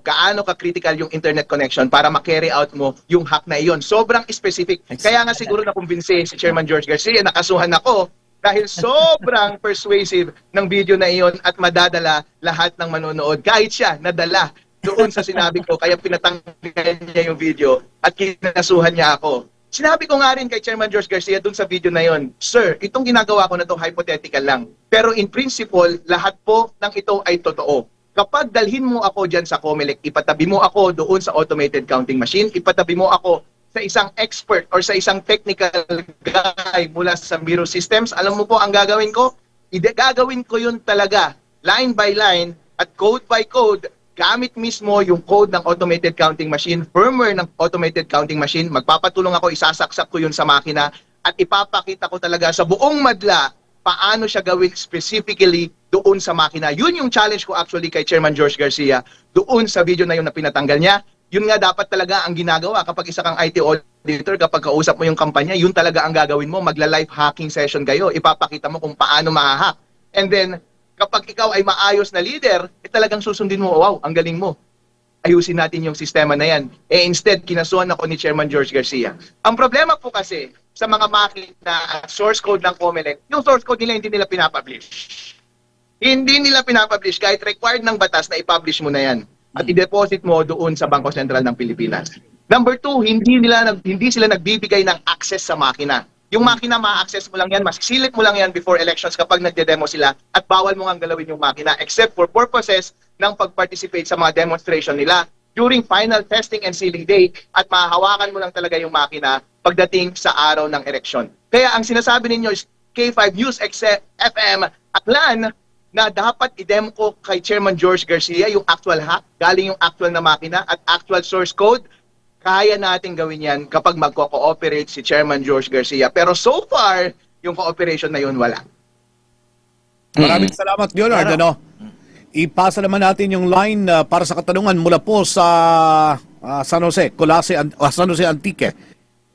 gaano ka-critical yung internet connection para ma-carry out mo yung hack na iyon. Sobrang specific. Kaya nga siguro nakumbinsi si Chairman George Garcia, nakasuhan ako dahil sobrang persuasive ng video na iyon at madadala lahat ng manonood. Kahit siya, nadala doon sa sinabi ko, kaya pinatanggal niya yung video at kinasuhan niya ako. Sinabi ko nga rin kay Chairman George Garcia dun sa video na yon, Sir, itong ginagawa ko na to hypothetical lang. Pero in principle, lahat po ng ito ay totoo. Kapag dalhin mo ako dyan sa COMELEC, ipatabi mo ako doon sa automated counting machine, ipatabi mo ako sa isang expert or sa isang technical guy mula sa Bureau Systems, alam mo po ang gagawin ko? Gagawin ko yun talaga, line by line at code by code, gamit mismo yung code ng automated counting machine, firmware ng automated counting machine, magpapatulong ako, isasaksak ko yun sa makina at ipapakita ko talaga sa buong madla paano siya gawin specifically doon sa makina. Yun yung challenge ko actually kay Chairman George Garcia doon sa video na yun na pinatanggal niya. Yun nga dapat talaga ang ginagawa kapag isa kang IT auditor, kapag kausap mo yung kampanya, yun talaga ang gagawin mo, magla-live hacking session kayo, ipapakita mo kung paano ma-hack. And then, kapag ikaw ay maayos na leader, talagang susundin mo, wow, ang galing mo. Ayusin natin yung sistema na yan. Instead, kinasuhan ako ni Chairman George Garcia. Ang problema po kasi, sa mga makina at source code ng COMELEC, yung source code nila hindi nila pinapublish. Hindi nila pinapublish kahit required ng batas na i-publish mo na yan. At i-deposit mo doon sa Bangko Sentral ng Pilipinas. Number 2, hindi sila nagbibigay ng access sa makina. Yung makina, ma-access mo lang yan, masisilip mo lang yan before elections kapag nagde-demo sila at bawal mo nga galawin yung makina except for purposes ng pag-participate sa mga demonstration nila during final testing and sealing day at mahahawakan mo lang talaga yung makina pagdating sa araw ng eleksyon. Kaya ang sinasabi ninyo is K5 News FM Aklan na dapat i-demo ko kay Chairman George Garcia yung actual hack, galing yung actual na makina at actual source code. kaya natin gawin yan kapag magko-cooperate si Chairman George Garcia. Pero so far, yung cooperation na yun, wala. Maraming salamat, Leonard. Ipasa naman natin yung line para sa katanungan mula po sa San Jose, San Jose Antique.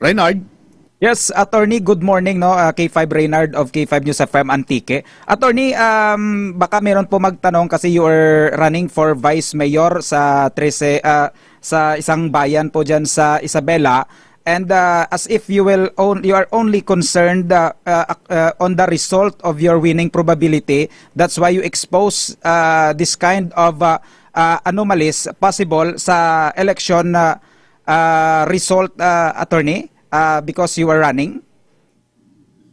Reynard? Yes, Attorney, good morning, no? K5 Reynard of K5 News FM Antique. Attorney, baka meron po magtanong kasi you are running for Vice Mayor sa sa isang bayan po dyan sa Isabela. And as if you are only concerned on the result of your winning probability, that's why you expose this kind of anomalies possible sa election result, Attorney, because you are running.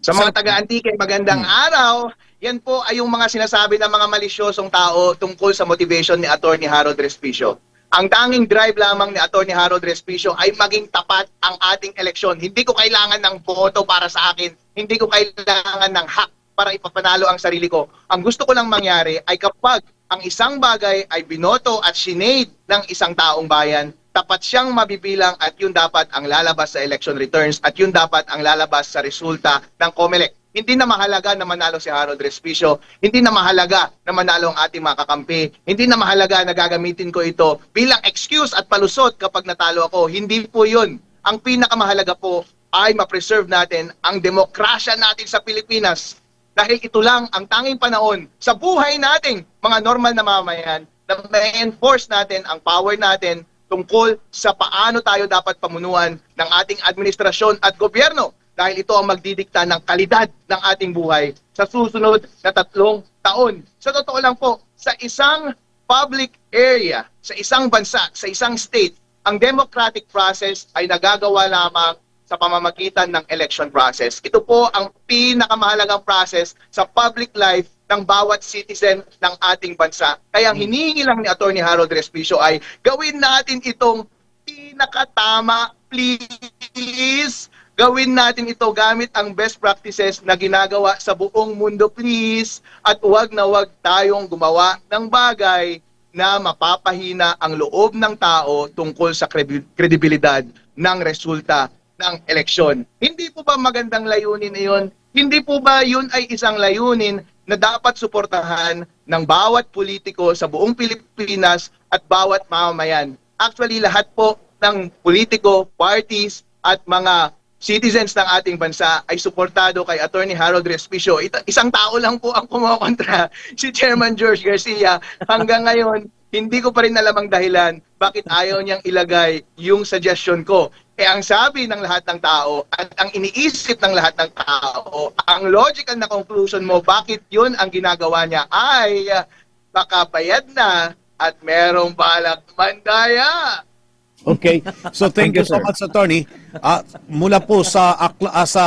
Sa mga taga-Antique, magandang araw. Yan po ay yung mga sinasabi ng mga malisyosong tao tungkol sa motivation ni Attorney Harold Respicio. Ang tanging drive lamang ni Attorney Harold Respicio ay maging tapat ang ating eleksyon. Hindi ko kailangan ng boto para sa akin. Hindi ko kailangan ng hack para ipapanalo ang sarili ko. Ang gusto ko lang mangyari ay kapag ang isang bagay ay binoto at sinade ng isang taong bayan, tapat siyang mabibilang at yun dapat ang lalabas sa election returns at yun dapat ang lalabas sa resulta ng COMELEC. Hindi na mahalaga na manalo si Harold Respicio, hindi na mahalaga na manalo ang ating mga kakampi, hindi na mahalaga na gagamitin ko ito bilang excuse at palusot kapag natalo ako. Hindi po yun. Ang pinakamahalaga po ay ma-preserve natin ang demokrasya natin sa Pilipinas. Dahil ito lang ang tanging panahon sa buhay nating mga normal na mamamayan na ma-enforce natin ang power natin tungkol sa paano tayo dapat pamunuan ng ating administrasyon at gobyerno. Dahil ito ang magdidikta ng kalidad ng ating buhay sa susunod na 3 taon. Sa totoo lang po, sa isang public area, sa isang bansa, sa isang state, ang democratic process ay nagagawa lamang sa pamamagitan ng election process. Ito po ang pinakamahalagang process sa public life ng bawat citizen ng ating bansa. Kaya ang hinihingi lang ni Attorney Harold Respicio ay gawin natin itong pinakatama, please. Gawin natin ito gamit ang best practices na ginagawa sa buong mundo, please. At huwag na huwag tayong gumawa ng bagay na mapapahina ang loob ng tao tungkol sa kredibilidad ng resulta ng eleksyon. Hindi po ba magandang layunin iyon? Hindi po ba yun ay isang layunin na dapat suportahan ng bawat politiko sa buong Pilipinas at bawat mamamayan? Actually, lahat po ng politiko, parties at mga citizens ng ating bansa ay suportado kay Attorney Harold Respicio. Isang tao lang po ang kumokontra, si Chairman George Garcia. Hanggang ngayon, hindi ko pa rin alam ang dahilan bakit ayaw niyang ilagay yung suggestion ko. Ang sabi ng lahat ng tao at ang iniisip ng lahat ng tao, ang logical na conclusion mo bakit yun ang ginagawa niya ay nakabayad na at merong balak mandaya. Okay. So thank you so much, Attorney. Mula po sa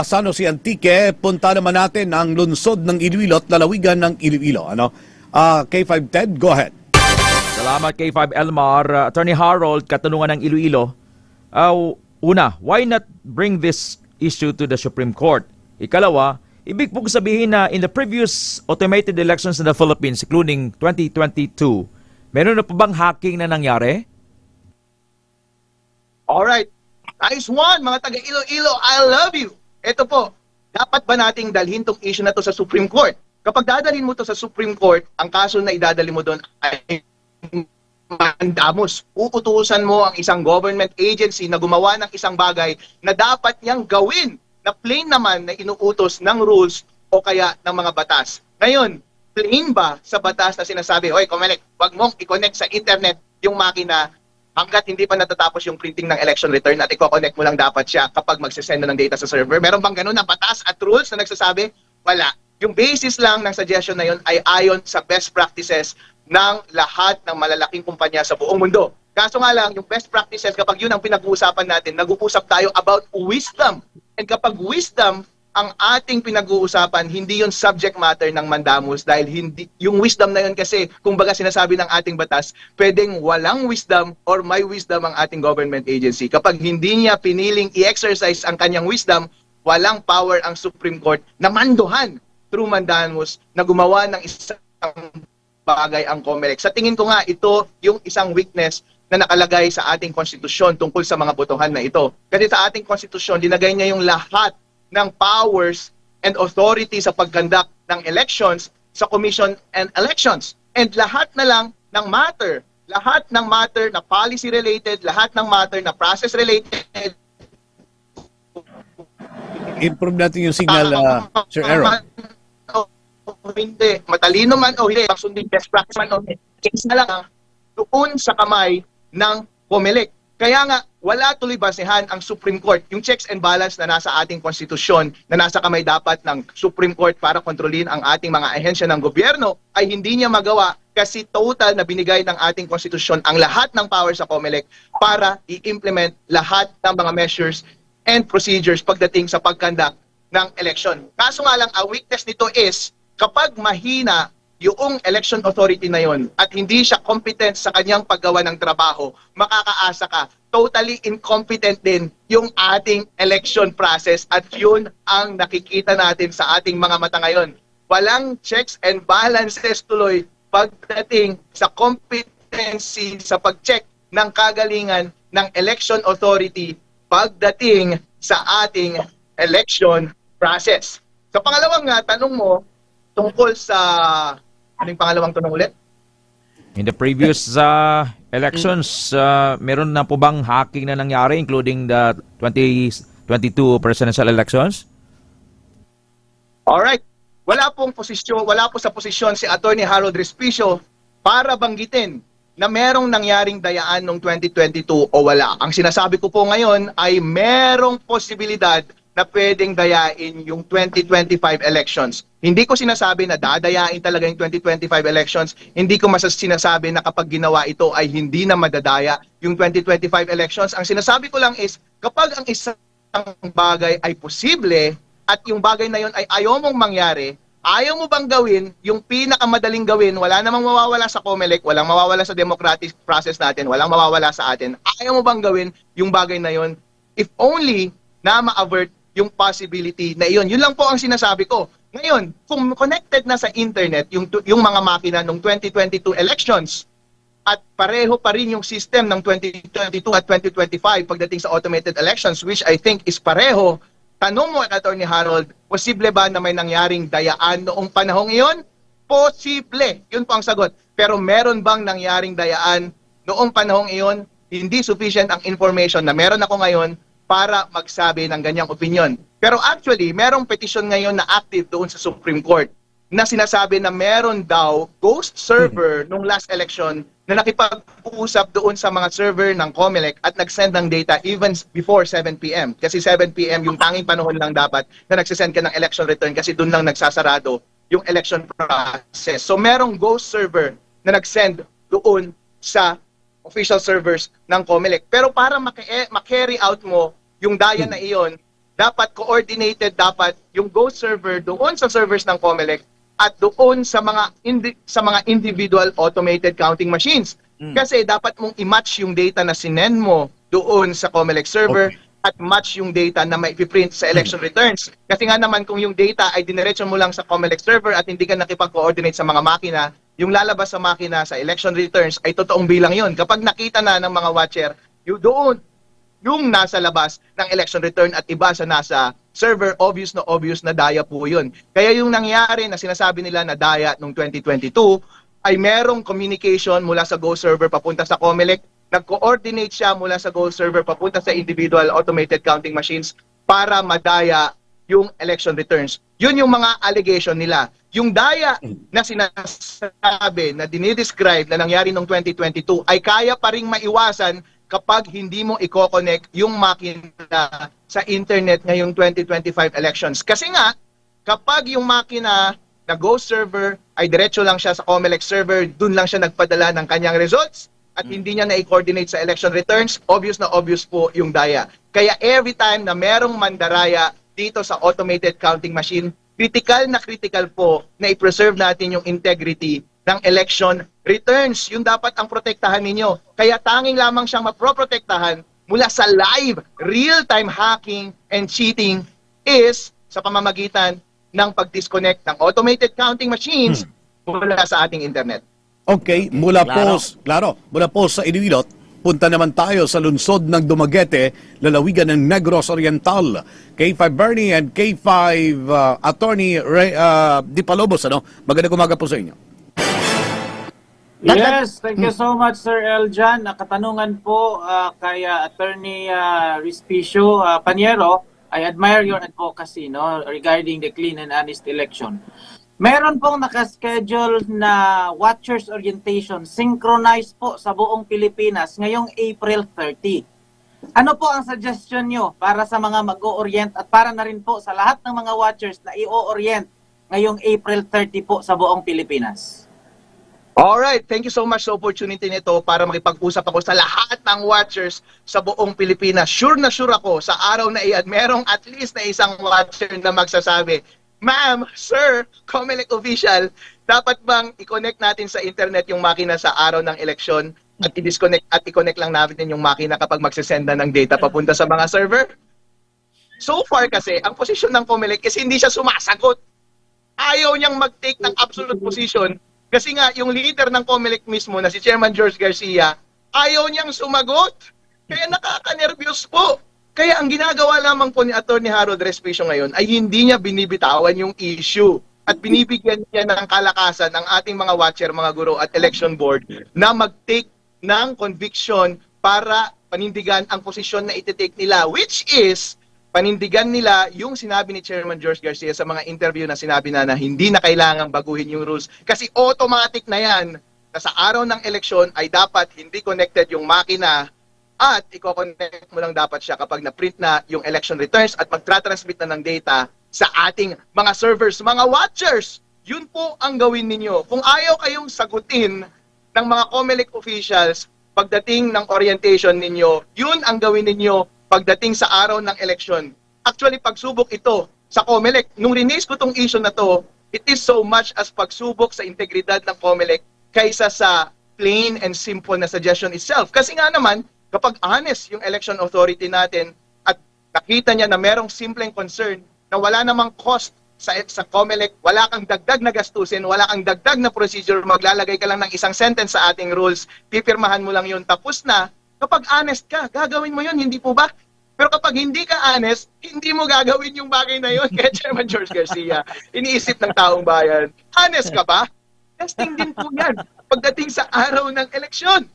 San Jose Antique, punta naman natin ang lungsod ng Iloilo at lalawigan ng Iloilo. K5 Ted, go ahead. Salamat K5 Elmar. Attorney Harold, katanungan ng Iloilo. Una, why not bring this issue to the Supreme Court? Ikalawa, ibig pong sabihin na in the previous automated elections in the Philippines, including 2022, meron na po bang hacking na nangyari? Alright. Nice one, mga taga-Iloilo. I love you. Ito po, dapat ba nating dalhin tong issue na to sa Supreme Court? Kapag dadalhin mo to sa Supreme Court, ang kaso na idadali mo doon ay mandamos. Uutusan mo ang isang government agency na gumawa ng isang bagay na dapat niyang gawin na plain naman na inuutos ng rules o kaya ng mga batas. Ngayon, plain ba sa batas na sinasabi, hoy, COMELEC, wag mong i-connect sa internet yung makina hanggat hindi pa natatapos yung printing ng election return at i-connect mo lang dapat siya kapag magsisend ng data sa server. Meron bang ganun na batas at rules na nagsasabi? Wala. Yung basis lang ng suggestion na yun ay ayon sa best practices ng lahat ng malalaking kumpanya sa buong mundo. Kaso nga lang, yung best practices, kapag yun ang pinag-uusapan natin, nag-uusap tayo about wisdom. And kapag wisdom, ang ating pinag-uusapan, hindi yung subject matter ng mandamus dahil hindi, yung wisdom na yun kasi, kumbaga sinasabi ng ating batas, pwedeng walang wisdom or may wisdom ang ating government agency. Kapag hindi niya piniling i-exercise ang kanyang wisdom, walang power ang Supreme Court na manduhan through mandamus na gumawa ng isang bagay ang COMELEC. Sa tingin ko nga, ito yung isang weakness na nakalagay sa ating konstitusyon tungkol sa mga botohan na ito. Kasi sa ating konstitusyon, linagay niya yung lahat ng powers and authority sa pag-conduct ng elections sa Commission and Elections. And lahat na lang ng matter na policy related, lahat ng matter na process related. Improve natin yung signal, Sir Aaron. Hindi, matalino man o hindi, sundin best practice man o hindi, case na lang doon sa kamay ng COMELEC. Kaya nga, wala tuloy basehan ang Supreme Court. Yung checks and balance na nasa ating konstitusyon, na nasa kamay dapat ng Supreme Court para kontrolin ang ating mga ahensya ng gobyerno, ay hindi niya magawa kasi total na binigay ng ating konstitusyon ang lahat ng power sa COMELEC para i-implement lahat ng mga measures and procedures pagdating sa pagkandak ng election. Kaso nga lang, ang weakness nito is kapag mahina yung election authority na yon at hindi siya competent sa kanyang paggawa ng trabaho, makakaasa ka, totally incompetent din yung ating election process at yun ang nakikita natin sa ating mga mata ngayon. Walang checks and balances tuloy pagdating sa competency sa pag-check ng kagalingan ng election authority pagdating sa ating election process. Sa pangalawang tanong mo, tungkol sa anong pangalawang tanong ulit? In the previous elections, meron na po bang hacking na nangyari including the 2022 presidential elections? Alright. Wala po sa posisyon si Attorney Harold Respicio para banggitin na merong nangyaring dayaan noong 2022 o wala. Ang sinasabi ko po ngayon ay merong posibilidad na pwedeng dayain yung 2025 elections. Hindi ko sinasabi na dadayain talaga yung 2025 elections. Hindi ko sinasabi na kapag ginawa ito ay hindi na madadaya yung 2025 elections. Ang sinasabi ko lang is kapag ang isang bagay ay posible at yung bagay na yon ay ayaw mong mangyari, ayaw mo bang gawin yung pinakamadaling gawin, wala namang mawawala sa COMELEC, walang mawawala sa democratic process natin, walang mawawala sa atin, ayaw mo bang gawin yung bagay na yon if only na ma-avert yung possibility na iyon. Yun lang po ang sinasabi ko. Ngayon, kung connected na sa internet yung mga makina ng 2022 elections at pareho pa rin yung system ng 2022 at 2025 pagdating sa automated elections, which I think is pareho, tanong mo, Attorney Harold, posible ba na may nangyaring dayaan noong panahong iyon? Posible. Yun po ang sagot. Pero meron bang nangyaring dayaan noong panahong iyon? Hindi sufficient ang information na meron ako ngayon para magsabi ng ganyang opinion. Pero actually, merong petition ngayon na active doon sa Supreme Court na sinasabi na meron daw ghost server nung last election na nakipag-uusap doon sa mga server ng COMELEC at nag-send ng data even before 7 p.m. Kasi 7 p.m. yung tanging panahon lang dapat na nagsisend ka ng election return kasi doon lang nagsasarado yung election process. So merong ghost server na nag-send doon sa official servers ng COMELEC. Pero para ma-carry out mo yung daya na iyon, dapat coordinated dapat yung ghost server doon sa servers ng COMELEC at doon sa mga individual automated counting machines. Kasi dapat mong i-match yung data na sinend mo doon sa COMELEC server at match yung data na may ipiprint sa election returns. Kasi nga naman kung yung data ay dinerecho mo lang sa COMELEC server at hindi ka nakipag-coordinate sa mga makina, yung lalabas sa makina sa election returns ay totoong bilang yon. Kapag nakita na ng mga watcher, yung nasa labas ng election return at iba sa nasa server, obvious na daya po yun. Kaya yung nangyari na sinasabi nila na daya noong 2022 ay merong communication mula sa Go server papunta sa COMELEC, nag-coordinate siya mula sa Go server papunta sa individual automated counting machines para madaya yung election returns. Yun yung mga allegation nila. Yung daya na sinasabi, na dinidescribe na nangyari noong 2022 ay kaya pa ring maiwasan kapag hindi mo i-connect yung makina sa internet ngayong 2025 elections. Kasi nga, kapag yung makina na Go server ay diretso lang siya sa COMELEC server, dun lang siya nagpadala ng kanyang results at hindi niya na-coordinate sa election returns, obvious po yung daya. Kaya every time na merong mandaraya dito sa automated counting machine, critical po na i-preserve natin yung integrity ng election returns. Yun dapat ang protektahan ninyo. Kaya tanging lamang siyang maproprotektahan mula sa live, real-time hacking and cheating is sa pamamagitan ng pag-disconnect ng automated counting machines mula sa ating internet. Okay, mula po sa Inuilot, Punta naman tayo sa lungsod ng Dumaguete, lalawigan ng Negros Oriental. K5 Bernie and K5 Attorney Di Palobos, magandang umaga po sa inyo. Yes, thank you so much, Sir Eljan. Katanungan po kay Attorney Respicio Paniero, I admire your advocacy regarding the clean and honest election. Meron pong nakaschedule na Watchers Orientation, synchronized po sa buong Pilipinas ngayong April 30. Ano po ang suggestion nyo para sa mga mag-o-orient at para na rin po sa lahat ng mga watchers na i-o-orient ngayong April 30 po sa buong Pilipinas? Alright, thank you so much sa opportunity nito para makipag-usap ako sa lahat ng watchers sa buong Pilipinas. Sure na sure ako sa araw na iyan, merong at least na isang watcher na magsasabi, Ma'am, Sir, COMELEC official, dapat bang i-connect natin sa internet yung makina sa araw ng eleksyon at i-disconnect at i-connect lang natin yung makina kapag magsisend na ng data papunta sa mga server? So far kasi, ang posisyon ng COMELEC is hindi siya sumasagot. Ayaw niyang mag-take ng absolute position. Kasi nga, yung leader ng COMELEC mismo na si Chairman George Garcia, ayaw niyang sumagot. Kaya nakaka-nervyos po. Kaya ang ginagawa lamang po ni Attorney Harold Respicio ngayon ay hindi niya binibitawan yung issue at binibigyan niya ng kalakasan ng ating mga watcher, mga guro at election board na mag-take ng conviction para panindigan ang posisyon na iti-take nila, which is panindigan nila yung sinabi ni Chairman George Garcia sa mga interview na sinabi na hindi na kailangang baguhin yung rules kasi automatic na yan na sa araw ng eleksyon ay dapat hindi connected yung makina at i-connect mo lang dapat siya kapag na-print na yung election returns at magtra-transmit na ng data sa ating mga servers, mga watchers. Yun po ang gawin ninyo. Kung ayaw kayong sagutin ng mga COMELEC officials pagdating ng orientation ninyo, yun ang gawin ninyo pagdating sa araw ng eleksyon. Actually, pagsubok ito sa COMELEC. Nung release ko tong issue na to, it is so much as pagsubok sa integridad ng COMELEC kaysa sa plain and simple na suggestion itself. Kasi nga naman, kapag honest yung election authority natin at nakita niya na merong simpleng concern na wala namang cost sa COMELEC, wala kang dagdag na gastusin, wala kang dagdag na procedure, maglalagay ka lang ng isang sentence sa ating rules, pipirmahan mo lang yun, tapos na. Kapag honest ka, gagawin mo yun, hindi po ba? Pero kapag hindi ka honest, hindi mo gagawin yung bagay na yun kay Chairman George Garcia. Iniisip ng taong bayan. Honest ka ba? Testing din po yan pagdating sa araw ng eleksyon.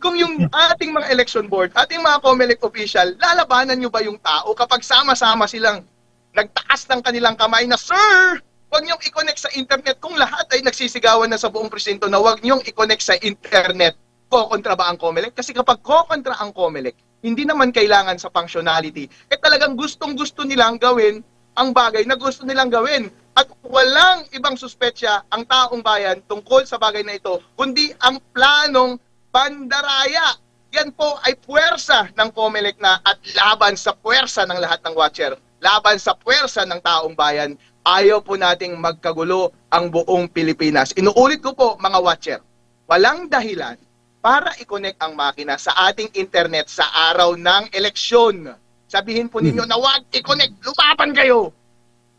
Kung yung ating mga election board, ating mga COMELEC official, lalabanan nyo ba yung tao kapag sama-sama silang nagtaas ng kanilang kamay na, Sir, huwag niyong i-connect sa internet kung lahat ay nagsisigawan na sa buong presinto na huwag niyong i-connect sa internet. Kokontra ba ang COMELEC? Kasi kapag kokontra ang COMELEC, hindi naman kailangan sa functionality. Talagang gustong-gusto nilang gawin ang bagay na gusto nilang gawin. At walang ibang suspetsya ang taong bayan tungkol sa bagay na ito, kundi ang planong pandaraya. Yan po ay puwersa ng COMELEC na at laban sa puwersa ng lahat ng watcher. Laban sa puwersa ng taong bayan. Ayaw po nating magkagulo ang buong Pilipinas. Inuulit ko po mga watcher, walang dahilan para i-connect ang makina sa ating internet sa araw ng eleksyon. Sabihin po ninyo na wag i-connect, lumaban kayo!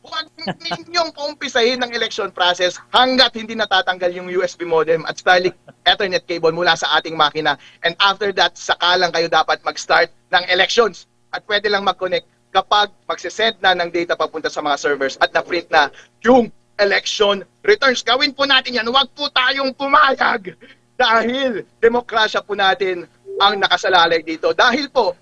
Huwag ninyong paumpisahin ng election process hanggat hindi natatanggal yung USB modem at Starlink Ethernet cable mula sa ating makina. And after that, saka lang kayo dapat mag-start ng elections. At pwede lang mag-connect kapag magsisend na ng data papunta sa mga servers at na-print na yung election returns. Gawin po natin yan. Huwag po tayong pumayag. Dahil demokrasya po natin ang nakasalalay dito. Dahil po,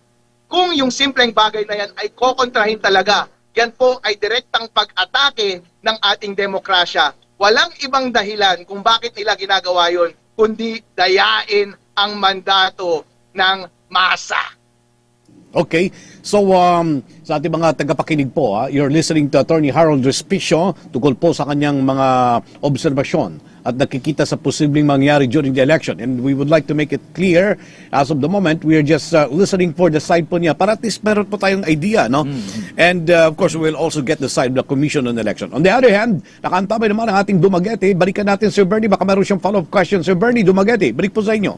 kung yung simpleng bagay na yan ay kokontrahin talaga, yan po ay direktang pag-atake ng ating demokrasya. Walang ibang dahilan kung bakit nila ginagawa yun, kundi dayain ang mandato ng masa. Okay, so sa ating mga tagapakinig po, you're listening to Attorney Harold Respicio tungkol po sa kanyang mga obserbasyon at nakikita sa posibleng mangyari during the election. And we would like to make it clear, as of the moment, we are just listening for the side po niya para at least meron po tayong idea, no? And of course, we will also get the side of the Commission on Election. On the other hand, nakaantabay naman ang ating Dumaguete. Balikan natin Sir Bernie, baka meron siyang follow-up question. Sir Bernie, Dumaguete, balik po sa inyo.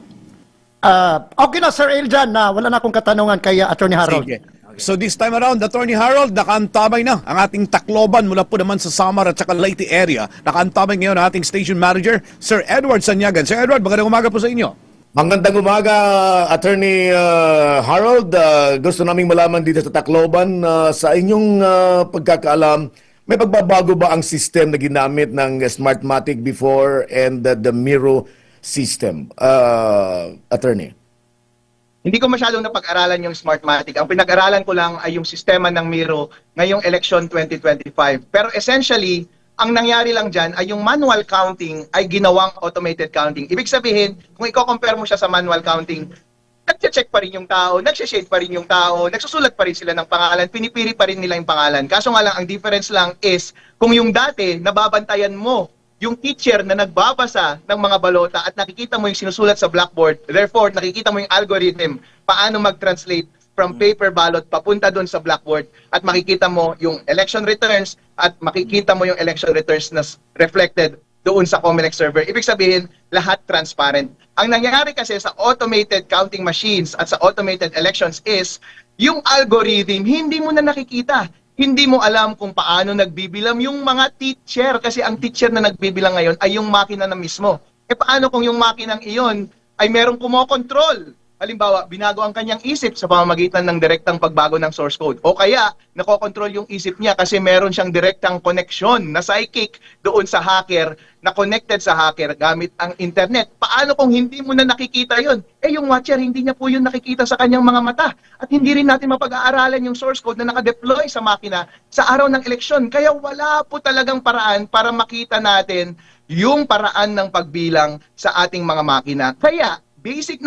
Okay na, Sir Eljan, na wala na akong katanungan kay Attorney Harold. Sige. So this time around, Attorney Harold, nakaantabay na ang ating Tacloban mula po naman sa Samar at saka Leyte area. Nakaantabay ngayon ang ating station manager, Sir Edward Sanyagan. Sir Edward, magandang umaga po sa inyo. Magandang umaga, Attorney Harold. Gusto naming malaman dito sa Tacloban, sa inyong pagkakaalam, may pagbabago ba ang system na ginamit ng Smartmatic before and the Miro system? Attorney. Hindi ko masyadong napag-aralan yung Smartmatic. Ang pinag-aralan ko lang ay yung sistema ng Miro ngayong election 2025. Pero essentially, ang nangyari lang dyan ay yung manual counting ay ginawang automated counting. Ibig sabihin, kung i-compare mo siya sa manual counting, nag-check pa rin yung tao, nag-shade pa rin yung tao, nagsusulat pa rin sila ng pangalan, pinipili pa rin nila yung pangalan. Kaso nga lang, ang difference lang is, kung yung dati, nababantayan mo yung teacher na nagbabasa ng mga balota at nakikita mo yung sinusulat sa blackboard, therefore, nakikita mo yung algorithm, paano mag-translate from paper ballot papunta doon sa blackboard at makikita mo yung election returns at makikita mo yung election returns na reflected doon sa COMELEC server. Ibig sabihin, lahat transparent. Ang nangyayari kasi sa automated counting machines at sa automated elections is, yung algorithm, hindi mo na nakikita. Hindi mo alam kung paano nagbibilang yung mga teacher kasi ang teacher na nagbibilang ngayon ay yung makina na mismo. E paano kung yung makinang iyon ay merong kumokontrol? Halimbawa, binago ang kanyang isip sa pamamagitan ng direktang pagbago ng source code. O kaya, nakokontrol yung isip niya kasi meron siyang direktang connection na psychic doon sa hacker, na connected sa hacker gamit ang internet. Paano kung hindi mo na nakikita yon? Eh yung watcher, hindi niya po yun nakikita sa kanyang mga mata. At hindi rin natin mapag-aaralan yung source code na nakadeploy sa makina sa araw ng eleksyon. Kaya wala po talagang paraan para makita natin yung paraan ng pagbilang sa ating mga makina. Kaya, basic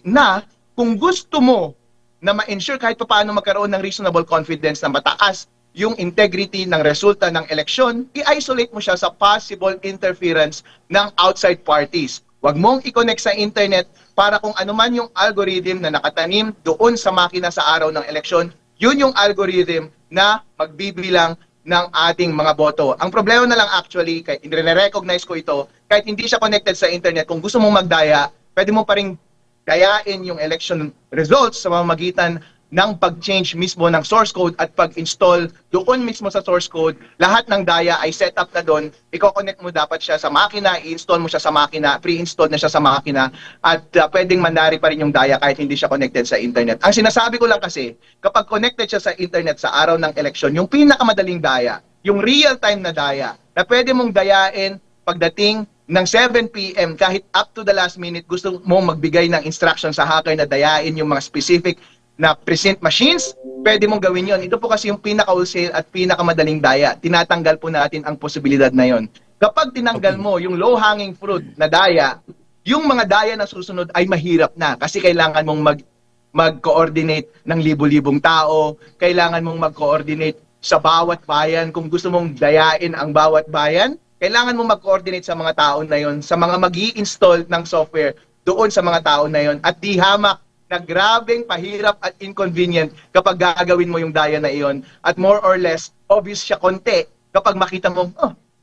na kung gusto mo na ma-ensure kahit paano magkaroon ng reasonable confidence na mataas yung integrity ng resulta ng eleksyon, i-isolate mo siya sa possible interference ng outside parties. Huwag mong i-connect sa internet para kung ano man yung algorithm na nakatanim doon sa makina sa araw ng eleksyon, yun yung algorithm na magbibilang ng ating mga boto. Ang problema na lang actually, kahit i-recognize ko ito, kahit hindi siya connected sa internet, kung gusto mong magdaya, pwede mo pa rin dayain yung election results sa pamamagitan ng pag-change mismo ng source code at pag-install doon mismo sa source code. Lahat ng daya ay set up na doon. I-connect mo dapat siya sa makina, i-install mo siya sa makina, pre-install na siya sa makina, at pwedeng mandari pa rin yung daya kahit hindi siya connected sa internet. Ang sinasabi ko lang kasi, kapag connected siya sa internet sa araw ng eleksyon, yung pinakamadaling daya, yung real-time na daya, na pwede mong dayain pagdating ng 7 p.m. kahit up to the last minute gusto mo magbigay ng instruction sa hacker na dayain yung mga specific na present machines, pwede mong gawin yon. Ito po kasi yung pinaka-wholesale at pinakamadaling daya. Tinatanggal po natin ang posibilidad na yon. Kapag tinanggal mo yung low-hanging fruit na daya, yung mga daya na susunod ay mahirap na kasi kailangan mong mag-coordinate ng libu-libong tao, kailangan mong mag-coordinate sa bawat bayan. Kung gusto mong dayain ang bawat bayan, kailangan mo mag-coordinate sa mga tao na yon, sa mga mag-i-install ng software doon sa mga tao na yon, at di hamak na grabeng pahirap at inconvenient kapag gagawin mo yung daya na iyon. At more or less, obvious siya konti kapag makita mo,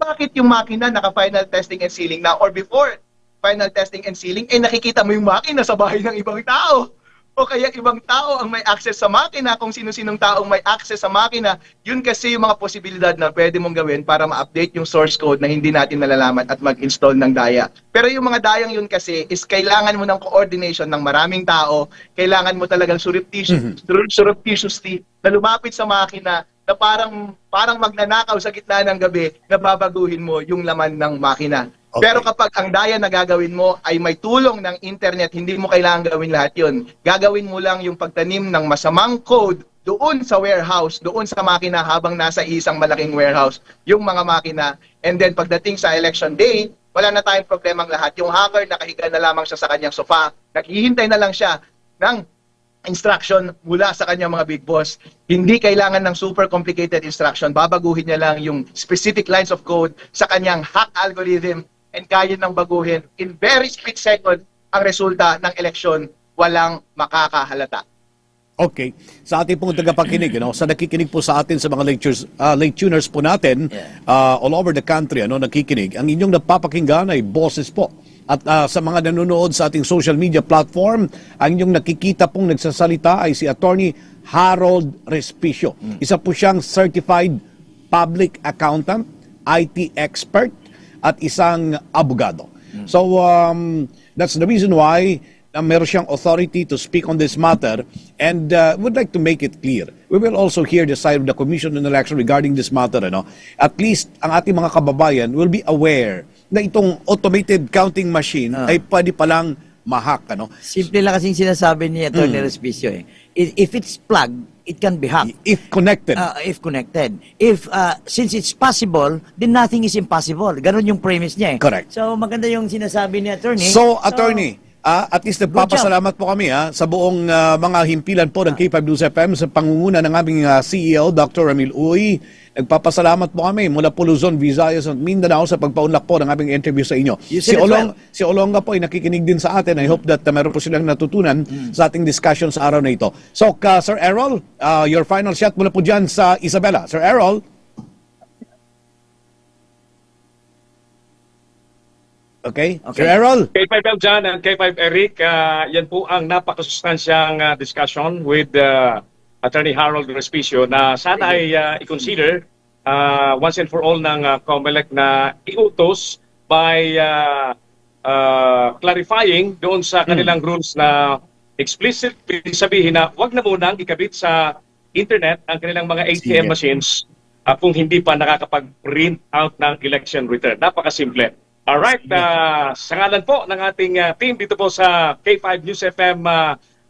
bakit yung makina naka-final testing and sealing na, or before final testing and sealing, nakikita mo yung makina sa bahay ng ibang tao. O kaya ibang tao ang may access sa makina, kung sino-sinong taong may access sa makina. Yun kasi yung mga posibilidad na pwede mong gawin para ma-update yung source code na hindi natin nalalaman at mag-install ng daya. Pero yung mga dayang yun kasi is kailangan mo ng coordination ng maraming tao, kailangan mo talagang surreptitiously na lumapit sa makina na parang magnanakaw sa gitna ng gabi na babaguhin mo yung laman ng makina. Okay. Pero kapag ang daya na gagawin mo ay may tulong ng internet, hindi mo kailangan gawin lahat yun. Gagawin mo lang yung pagtanim ng masamang code doon sa warehouse, doon sa makina habang nasa isang malaking warehouse, yung mga makina. And then pagdating sa election day, wala na tayong problemang lahat. Yung hacker, nakahiga na lamang siya sa kanyang sofa, naghihintay na lang siya ng instruction mula sa kanyang mga big boss. Hindi kailangan ng super complicated instruction. Babaguhin niya lang yung specific lines of code sa kanyang hack algorithm, and kaya nang baguhin in very split second ang resulta ng eleksyon, walang makakahalata. Okay. Sa ating pong tagapakinig, sa nakikinig po sa atin sa mga late tuners po natin, all over the country, nakikinig, ang inyong napapakinggan ay boses po. At sa mga nanonood sa ating social media platform, ang inyong nakikita pong nagsasalita ay si Attorney Harold Respicio. Isa po siyang certified public accountant, IT expert, at isang abogado. So, that's the reason why na meron siyang authority to speak on this matter and would like to make it clear. We will also hear the side of the Commission on Election regarding this matter. At least ang ating mga kababayan will be aware na itong automated counting machine ay pwede palang ma-hack. Simple lang kasing sinasabi ni Atty. Respicio. If it's plugged, it can be hacked. If connected. If connected. Since it's possible, then nothing is impossible. Ganon yung premise niya. Correct. So maganda yung sinasabi ni Attorney. So, Attorney, at least nagpapasalamat po kami sa buong mga himpilan po ng K5 News FM sa pangunguna ng aming CEO, Dr. Ramil Uy. Nagpapasalamat po kami mula po Luzon, Visayas at Mindanao sa pagpaunlak po ng aming interview sa inyo. Si Olonga po ay nakikinig din sa atin. I hope that meron po silang natutunan sa ating discussion sa araw na ito. So, Sir Errol, your final shot mula po dyan sa Isabela. Sir Errol? Okay. Sir Errol? K5 Eljan and K5 Eric, yan po ang napakasustansyang discussion with Attorney Harold Respicio na sana ay i-consider once and for all ng COMELEC na iutos by clarifying doon sa kanilang rules na explicit sabihin na wag na munang ikabit sa internet ang kanilang mga ATM machines kung hindi pa nakakapag-print out ng election return. Napakasimple. Alright, sa ngalan po ng ating team dito po sa K5 News FM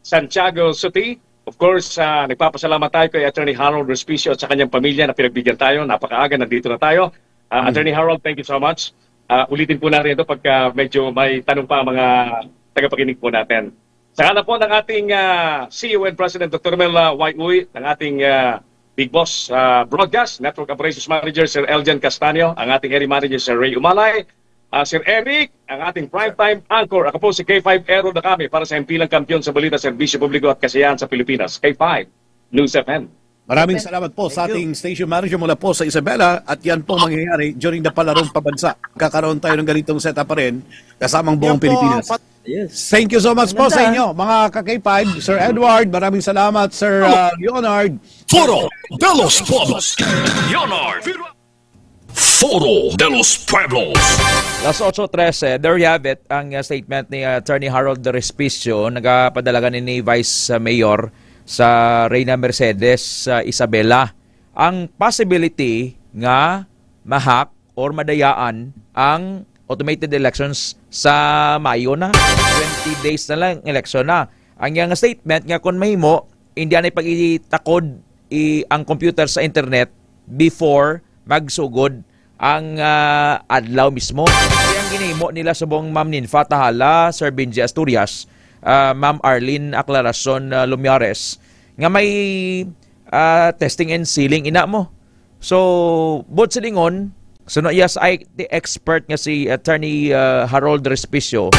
Santiago City, of course, nagpapasalamat tayo kay Attorney Harold Respicio at sa kanyang pamilya na pinagbigyan tayo. Napakaaga, nandito na tayo. Attorney Harold, thank you so much. Ulitin po natin ito pagka medyo may tanong pa ang mga tagapakinig po natin. Sa ngalan po ng ating CEO and President Dr. Mel Uy, ng ating Big Boss Broadcast, Network Operations Manager Sir Eljan Castaño, ang ating Area Manager Sir Ray Umalay, Sir Eric, ang ating primetime anchor. Ako po si K5 Aero na kami para sa himpilang kampiyon sa balita, serbisyo publiko at kasiyahan sa Pilipinas. K5 News FM. Maraming salamat po sa ating station manager mula po sa Isabela at yan po mangyayari during the palarong pabansa. Kakaroon tayo ng ganitong setup pa rin kasamang buong Pilipinas. Yes. Thank you so much po sa inyo, mga ka-K5. Sir Edward, maraming salamat. Sir Leonard. Foro de los Pueblos. Leonard. Foro de los Pueblos. Las 8:13, there you have it, ang statement ni Attorney Harold Respicio, nagapadalagan ni Vice Mayor sa Reyna Mercedes Isabela. Ang possibility nga ma-hack or madayaan ang automated elections sa Mayo na. 20 days na lang election na. Ang yung statement nga kung mahimo, hindi na ipag-itakod ang computer sa internet before magsugod ang adlaw mismo. Kaya ang ginimo nila sa buong Ma'am Ninfa Tahala, Sir Benji Asturias, Ma'am Arlene Aclaracion Lumiares, nga may testing and sealing ina mo. So, bot silingon, so yes, the expert nga si Attorney Harold Respicio,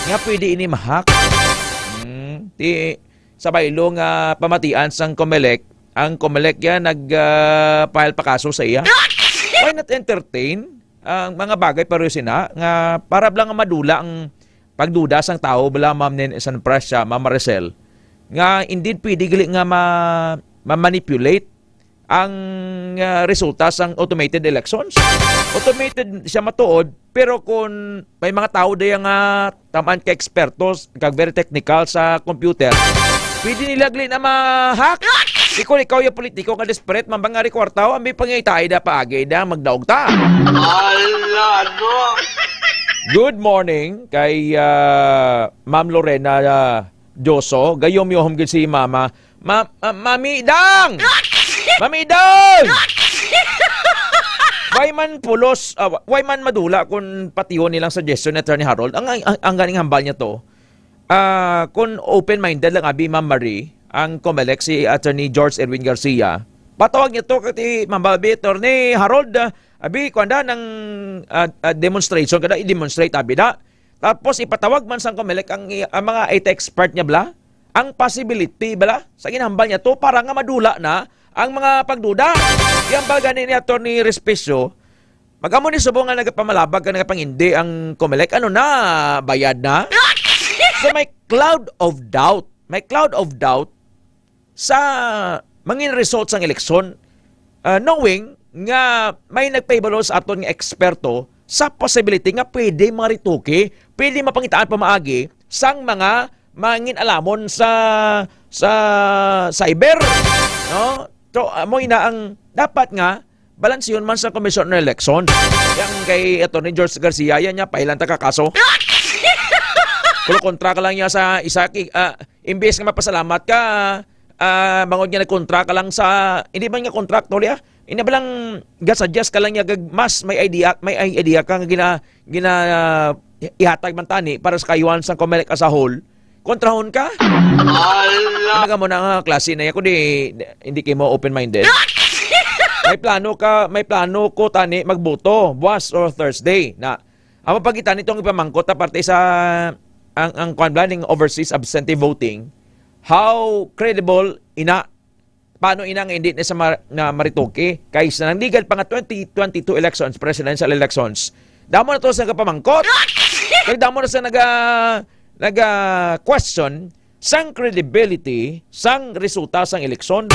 nga pwede ini mahak. Sa baylo nga pamatian sang COMELEC, ang COMELEC yan nag-file pa kaso sa iya. Why not entertain ang mga bagay pero sina nga para lang madula ang pagduda sang tao bala Ma'am Nen San Prasya, Ma'am Maricel, nga indeed pwede gali nga ma-manipulate ang resulta sang automated elections. Automated siya matuod, pero kung may mga tao daya nga tamaan ka ekspertos, kag very technical sa computer, pwede nila gali na ma-hack. Ikaw yung politiko nga desperate, mambangari kwartaw, ang may pangitay na paagay na magdaog ta. Good morning kay Ma'am Lorena Joso. Gayom yung humgid si Mama. Mami Dang! Mami Dang! Why man pulos, why man madula kung patihon nilang suggestion ni Attorney Harold? Ang ganing hambal niya to. Kung open-minded lang abi Ma'am Marie, ang COMELEC si Attorney George Erwin Garcia, patawag niya to kati Mambabi Attorney Harold, abi kuanda ng demonstration kada i-demonstrate abi da. Tapos ipatawag man sang COMELEC ang mga IT expert niya bla, ang possibility bala sa ginhambal niya to para nga madula na ang mga pagduda. Yang bagani ni Attorney Respicio, magamo ni subong nga nagapamalabag ka nagapangindi ang COMELEC, ano na bayad na. So may cloud of doubt sa mga results ng eleksyon, knowing nga may nagpahibalo sa aton nga eksperto sa possibility nga pwede marituki, pwede mapangitaan pamaagi sang mga mangin alamon sa cyber, no? So mo ina ang dapat nga balansyon man sa Commission on Election. Yang kay Attorney George Garcia yan niya pailan ta ka kaso. Kung kontra ka lang niya sa Isaki, imbes nga mapasalamat ka, bangod niya nagkontra ka lang sa hindi man nga contractor ya. Hindi ba lang gasuggest ka lang niya mas may idea ka nga ihatag man tani para sa kayuan sa Comelec as a whole. Kontrahon ka? Ala mo na nga klase na yan kundi hindi kayo mo open-minded. May plano ko tani magboto buwas or Thursday na ang mapagitan itong ipamangkot na parte sa ang planning overseas absentee voting. How credible paano ina nga hindi na sa maritoke kaysa nandigal pa nga 2022 elections, presidential elections. Damo na to sa kapamangkot. Kaya damo na sa question sang credibility sang resulta sang eleksyon.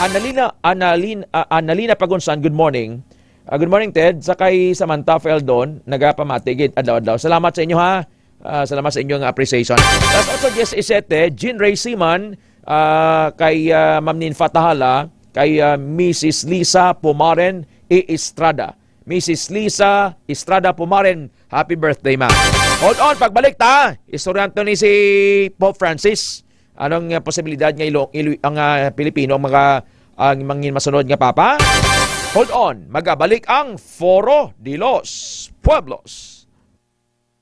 Annalina Pagunsan, good morning. Good morning Ted, sakay Samantha Feldon, nagapamatigid adlaw-adlaw. Salamat sa inyo ha. Salamat sa inyong appreciation. That's also just isete Jean Ray Siman, kay Ma'am Ninfa Tahala, kay Mrs. Lisa Pumaren Estrada. Mrs. Lisa Estrada Pumaren, happy birthday ma'am. Hold on, pagbalik ta. Istoryanto ni si Pope Francis. Anong posibilidad nga ang Pilipino ang mga masunod nga papa? Hold on, magabalik ang Foro de los Pueblos.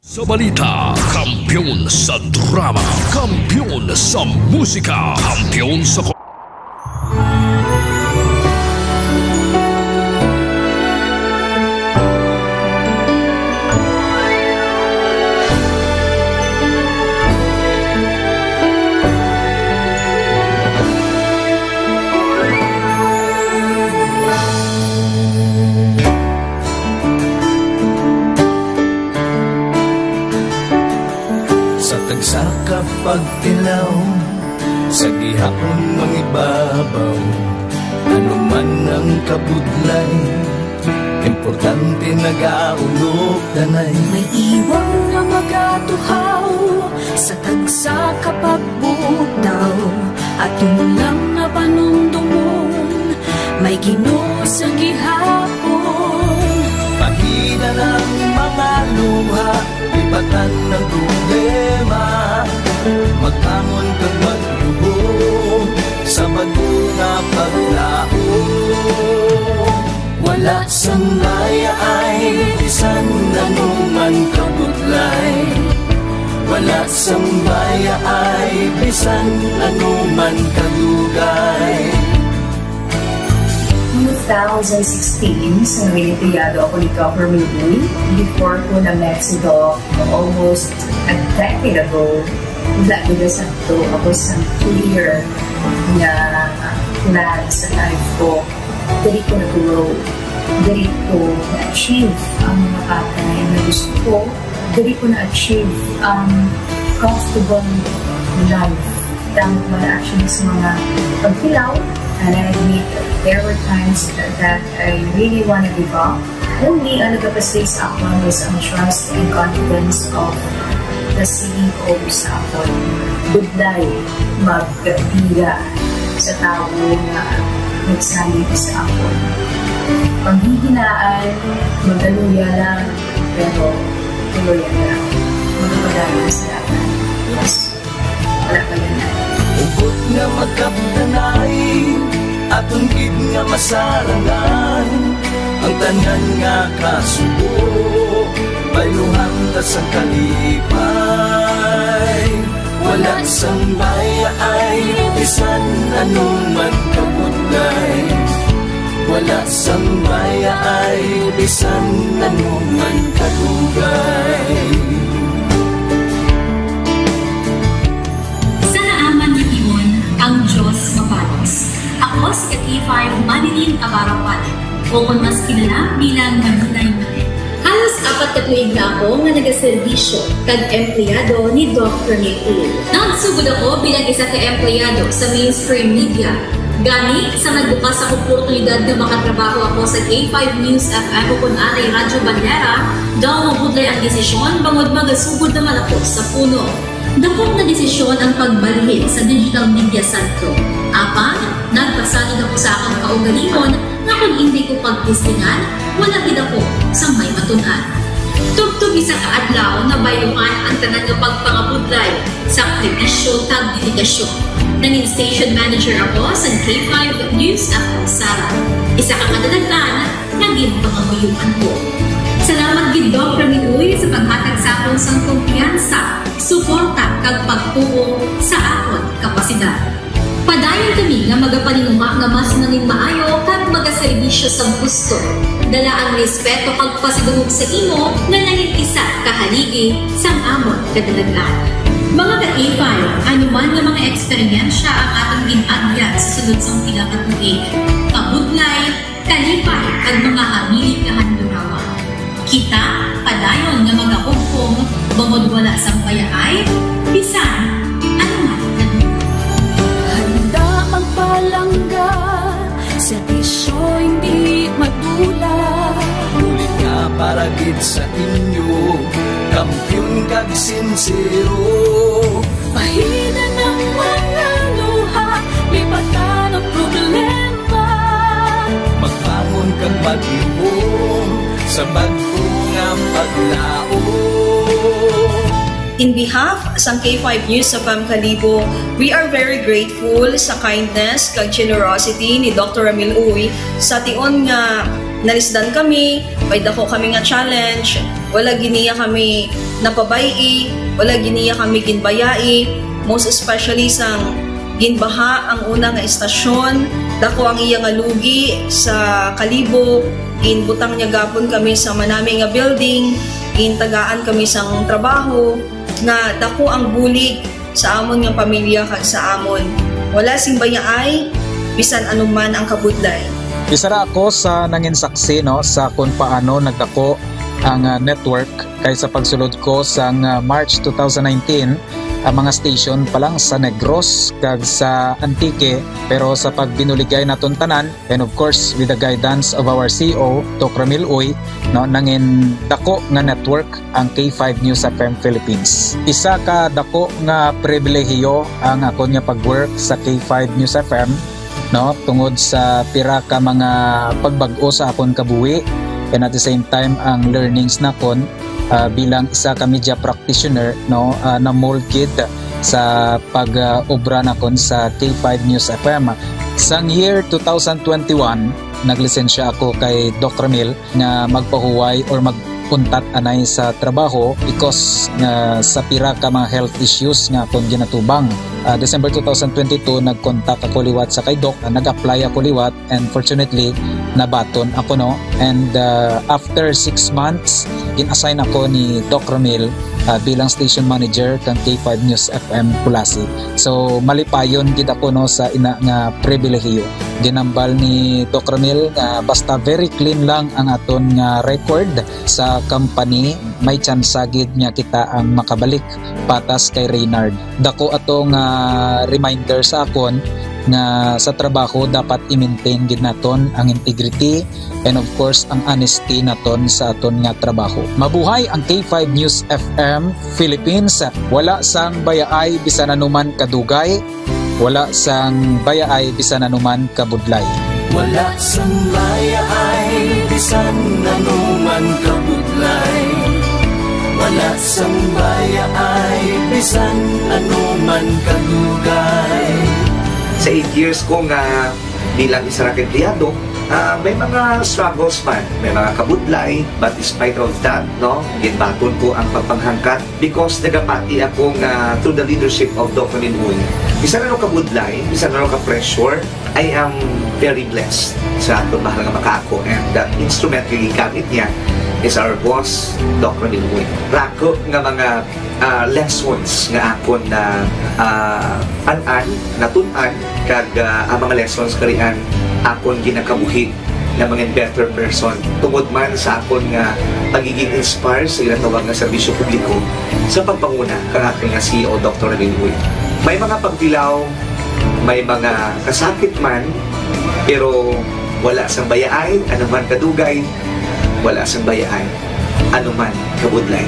Sa balita, kampiyon sa drama, kampiyon sa musika, kampiyon sa... Sa kapagtilaw, sa gihapon mangibabaw, ano man ang kabudlay, importante nagaulog danay. May iwang nga magatuhaw, sa tagsa kapagbutaw, at yung lang nga panumdumon, may Ginoo sa gihapon. Pagina ng mga luha, ibatan ng problema, magkamon kag maglubo sa bagong paglao. Wala sang maya ay bisan anuman kabudlay. Wala sang maya ay bisan anuman kadugay. 2016, sa Olimpiyado ako ni Copper Midi, before ko na Mexico, almost a decade ago, dahil sa ito, ako sa clear na plan sa life ko. Dali ko na-grow, dali ko na-achieve ang mga patay na gusto ko, dali ko na-achieve ang comfortable life. Dahil ko na-achieve sa mga pagpilaw. And I admit there were times that I really want to give up. Only ang nagpapastays ako is ang trust and confidence of the CEO sa akon. Budlay, magkapila sa tao na nagsalit sa akon. Panghihinaan, magaluya lang, pero tuluyan na lang. Magpapadala sa lahat. Yes, wala pa yan na. Ugot nga magkaptanay, atong gid nga masarangan, ang tanan nga kasubo, bayuhan ta sa kalipay. Wala sang baya ay bisan anuman kabudlay. Wala sang baya ay bisan anuman kadugay. Ang Diyos mapatos. Ako si K5 Manilin Abarapan, o kung mas kilala bilang Manunay Manil. Halos 4 ka tuig na ako nga nagaservisyo kag empleyado ni Dr. Neil. Nagsugod ako bilang isa ka empleyado sa mainstream media. Gani, sa nagbukas sa oportunidad na makatrabaho ako sa K5 News FM o kung aray Radyo Bandera, daw mabudlay ang desisyon bangod magasugod naman ako sa puno. Dakong na desisyon ang pagbalhin sa digital media santo. Apan, nagpasalig ako sa akong kaugalingon na kung hindi ko pagtistingan, wala gid ako sa may matunan. Tugtog isa ka adlaw na bayuhan ang tanan nga pagpangabudlay sa kritisyo kag dedikasyon. Nanging station manager ako sa K5 News FM Sara. Isa ka kadagdagan naging pangamuyuan ko. Salamat gid Dr. Miluy sa paghatag sa akong sang kumpiyansa, suporta kag pagtuo sa akon kapasidad. Padayon kami nga magapaninuma nga mas nanging maayo kag magaserbisyo sa gusto. Dala ang respeto kag pasidungog sa imo nga nanging isa kahaligi sang amon kadalaglan. Mga ka-A5, anuman nga mga eksperyensya ang atong ginagyan sa sunod sang pila ka tuig. Kabudlay, kalipay kag mga hamilig nga handurawan. Kita padayon nga magahugpong bangod wala sang payaay, bisan anuman handa magpalangga, servisyo hindi madula. Ulit nga para gid sa inyo, kampiyon kag sincero. Mahina ng mga luha, lipatan ang problema. Magbangon kag mag-ibong sa bagong paglao. In behalf sa K5 News FM Kalibo, we are very grateful sa kindness kag generosity ni Dr. Ramil Uy sa tion nga nalisdan kami, may dako kami nga challenge, wala giniya kami napabayi, wala giniya kami ginbayai, most especially sang ginbaha ang una nga istasyon, dako ang iya nga lugi sa Kalibo, ginbutang niya gapon kami sa manami nga building, gintagaan kami sang trabaho, nga dako ang bulig sa amon nga pamilya kag sa amon. Wala sing bayaay, bisan anuman ang kabudlay. Isa ra ako sa nangin saksi no sa kung paano nagdako ang network kay sa pagsulod ko sa March 2019 ang mga station pa lang sa Negros kag sa Antique, pero sa pagbinuligay naton tanan and of course with the guidance of our CEO Dr. Ramil Uy no nangin dako nga network ang K5 News FM Philippines. Isa ka dako nga pribilehiyo ang ako nga pagwork sa K5 News FM no tungod sa pira ka mga pagbag-o sa akon kabuhi and at the same time ang learnings nakon bilang isa ka media practitioner no na molded sa pag-obra nakon sa K5 News FM. Sang year 2021 naglisensya ako kay Dr. Ramil nga magpahuway or magpuntat anay sa trabaho because sa pira ka mga health issues nga akong ginatubang. December 2022 nagkontak ako liwat sa kay Doc, nag-apply ako liwat and fortunately nabaton ako no, and after 6 months in-assign ako ni Doc Ramil bilang station manager kang K5 News FM Pulasi. So malipayon gid ako no sa ina nga pribilehiyo. Ginambal ni Doc Ramil nga basta very clean lang ang aton nga record sa company, may chance gid nga kita ang makabalik patas kay Reynard. Dako atong reminder sa akon nga sa trabaho dapat i-maintain gid naton ang integrity and of course ang honesty naton sa aton nga trabaho. Mabuhay ang K5 News FM Philippines. Wala sang bayaay bisan anuman kadugay, wala sang bayaay bisan anuman kabudlay. Wala sang bayaay bisan anuman kabudlay. Wala sang bayaay bisan anuman kadugay. Sa 8 years ko nga bilang isa ra ka empleyado, may mga struggles man, may mga kabudlay, but despite of that, no, ginbaton ko ang pagpanghangkat because nagapati ako nga through the leadership of Dr. Miluy. Bisa na kabudlay, bisa na ka-pressure, I am very blessed sa ato mahal nga makaako, and the instrument nga gigamit niya is our boss, Dr. Miluy. Rako nga mga lessons nga akon na an-an, natun-an, kag ang mga lessons karian akon ginakabuhi na mga better person tungod man sa akon nga pagiging inspired sa ilang tawag nga serbisyo publiko sa pagpanguna kang aking nga CEO Dr. Miluy. May mga pagdilaw, may mga kasakit man, pero wala sang bayaay, anuman kadugay, wala sang bayaay, anuman kabudlay.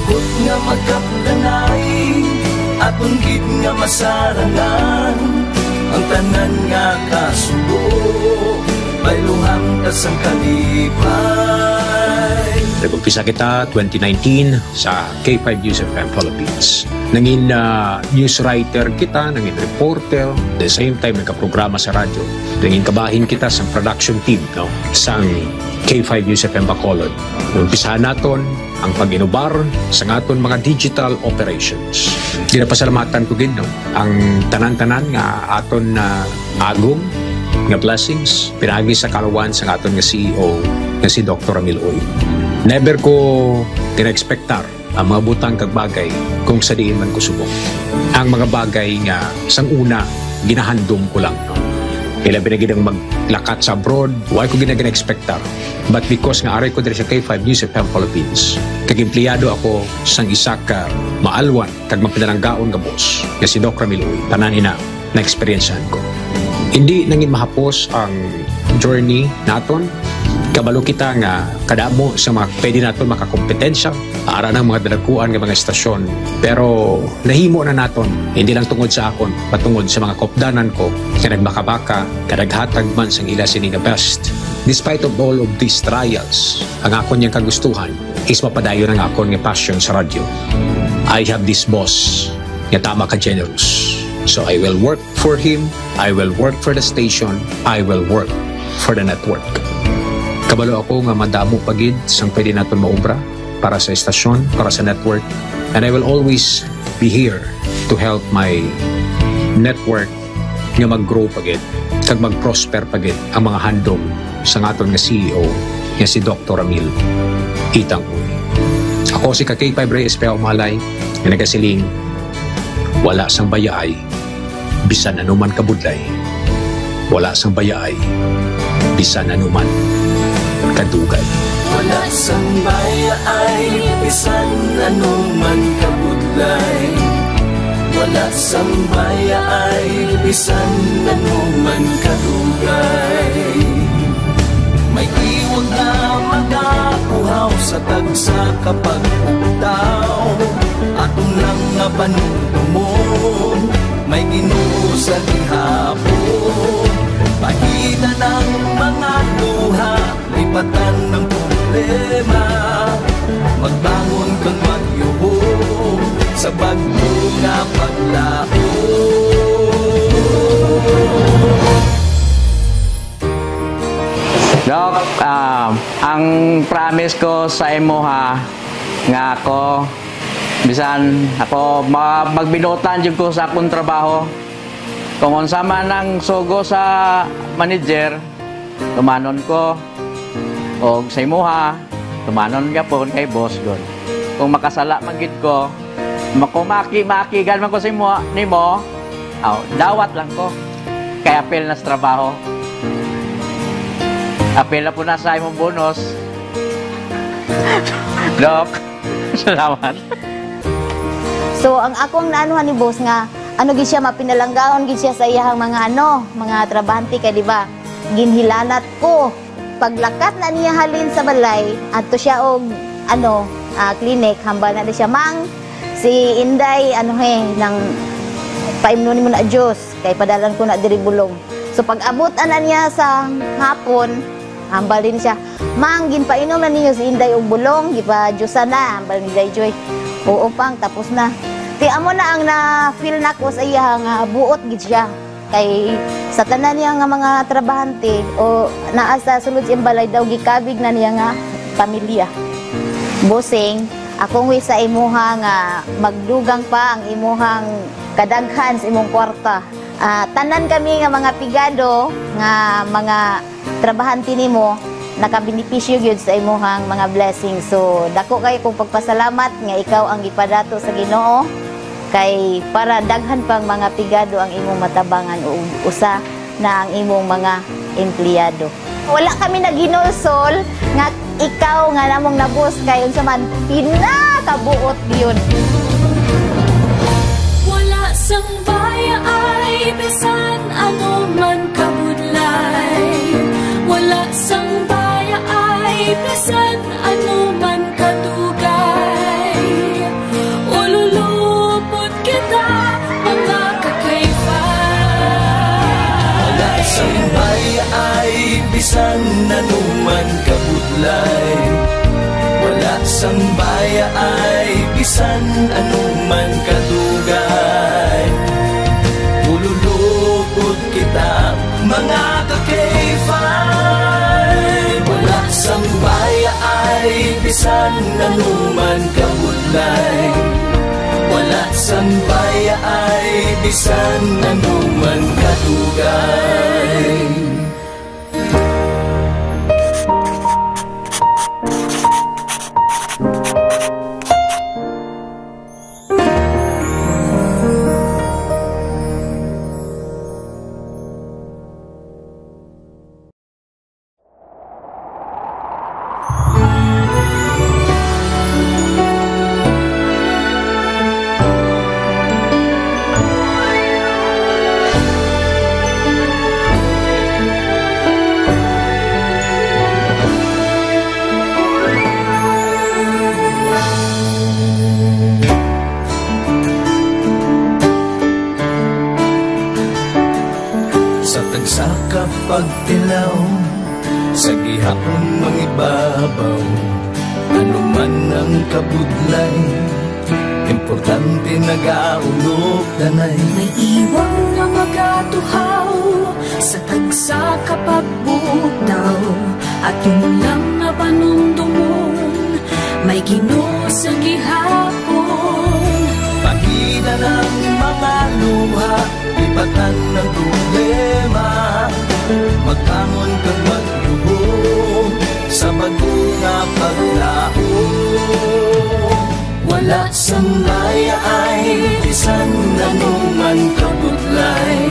Bukod nga magkapdanay aton gid nga masarangan ang tanan nga kasubo bayluhan kasang kalipay. Nag-umpisa kita 2019 sa K5 News FM Philippines. Nangin news writer kita, nangin reporter, at the same time nagka-programa sa radyo. Nangin kabahin kita sa production team no, sa K5 News FM Bacolod. Umpisahan naton ang pag-inubar sa aton mga digital operations. Ginapasalamatan ko gid no, ang tanan-tanan nga aton na agong nga blessings pinagi sa kalawan sa aton nga CEO nga si Dr. Ramil Uy. Never ko tina-expectar ang mga butang kag bagay kung sa diin man ko subok. Ang mga bagay nga sang una ginahandom ko lang. No? Kailan binagidang maglakat sa abroad, why ko ginagina-expectar. But because nga aray ko diri sa K5 News FM Philippines, kag empleyado ako sang isa ka maalwan kag mapinalanggaon nga boss nga si Dr. Ramil Uy. Tanan ina na experiencean ko. Hindi nangin mahapos ang journey naton. Kabalo kita nga kadamo sa mga pwede naton makakompetensya ara ng mga dalaguan ng mga estasyon. Pero nahimo na naton, hindi lang tungod sa akon, patungod sa mga kopdanan ko nga nagbaka-baka, kadaghatag man sang ila sini nga best. Despite of all of these trials, ang akon niyang kagustuhan is mapadayon ang akon nga passion sa radyo. I have this boss nga tama ka generous. So I will work for him, I will work for the station, I will work for the network. Kabalo ako nga madamo pagid sang pwede naton maobra para sa estasyon, para sa network. And I will always be here to help my network nga mag-grow pagid, kag mag-prosper pagid ang mga handom sa aton nga CEO nga si Dr. Ramil Itang Uy. Ako si K5 Reyes Peo Malay nga nagasiling wala sang bayaay bisan anuman kabudlay. Wala sang bayaay bisan anuman kadugay. Wala sang bayaay bisan anuman kabudlay. Wala sang bayaay bisan anuman kadugay. May iwag na magakuhaw sa tagsa kapag ugtaw. Atong lang nga panumon may Ginoo sa gihapon. Pahina ng mga luha, lipatan ng problema. Magbangon kang magyubong sa bagyo nga paglaho. Dok, ang promise ko sa imo ha, nga ako, bisan ako magbinutan jud ko sa akong trabaho. Kung unsa man ang sugo sa manager, tumanon ko. O sa imo ha, tumanon gyapon kay boss god. Kung makasala man gid ko, makigan man ko sa imo nimo, dawat lang ko. Kay apel na sa trabaho. Apel na po na sa imong bonus. Dok, salamat. So ang akong naanuhan ni boss nga gid siya mapinalanggaon gid siya sa iyang mga mga trabahante kay di ba? Ginhilanat ko paglakat na niya halin sa balay adto siya og clinic hambal na siya mang si Inday nang paimnon mo na Diyos kay padalan ko na diri bulong. So pag abot na niya sa hapon hambal din siya mang ginpainom na niyo si Inday og bulong gipa-Diyosa na hambal ni Day Joy. Oo pang tapos na. Ti amo na ang na-feel na ko sa iya nga buot gid siya. Kay sa tanan niya nga mga trabahante o naa sa sulod siyang balay daw gikabig na niya nga pamilya. Bossing, akong wi sa imuha nga magdugang pa ang imuhang kadaghan sa imong kwarta. Tanan kami nga mga pigado nga mga trabahante nimo nakabenepisyo gyud sa imuhang mga blessings. So dako kay kong pagpasalamat nga ikaw ang gipadato sa Ginoo kay para daghan pang mga pigado ang imong matabangan o usa na ang imong mga empleyado. Wala kami naginulsol nga ikaw nga namong nabus kay unsa man pinakabuot gyud. Wala sang bayaay bisan anuman kabudlay. Wala sang bayaay bisan anuman kadugay. bisan anuman kabudlay. Wala sang baya ay bisan anuman kadugay. Ululukod kita mga ka-K5. Wala sang baya ay bisan anuman kabudlay. Wala sang baya ay bisan anuman kadugay. Pagtilaw sa gihapon mangibabaw, ano man ang kabudlay, importante nagaulog danay. May iwang nga magatuhaw sa tagsa kapagbutaw, at yun lang nga panumdumon, may Ginoo sa gihapon. Pahina ng mga luha, ibatan ng problema, magkamon kang magluhog sa bago nga paglaho. Wala sang laya ay bisan anuman kabudlay.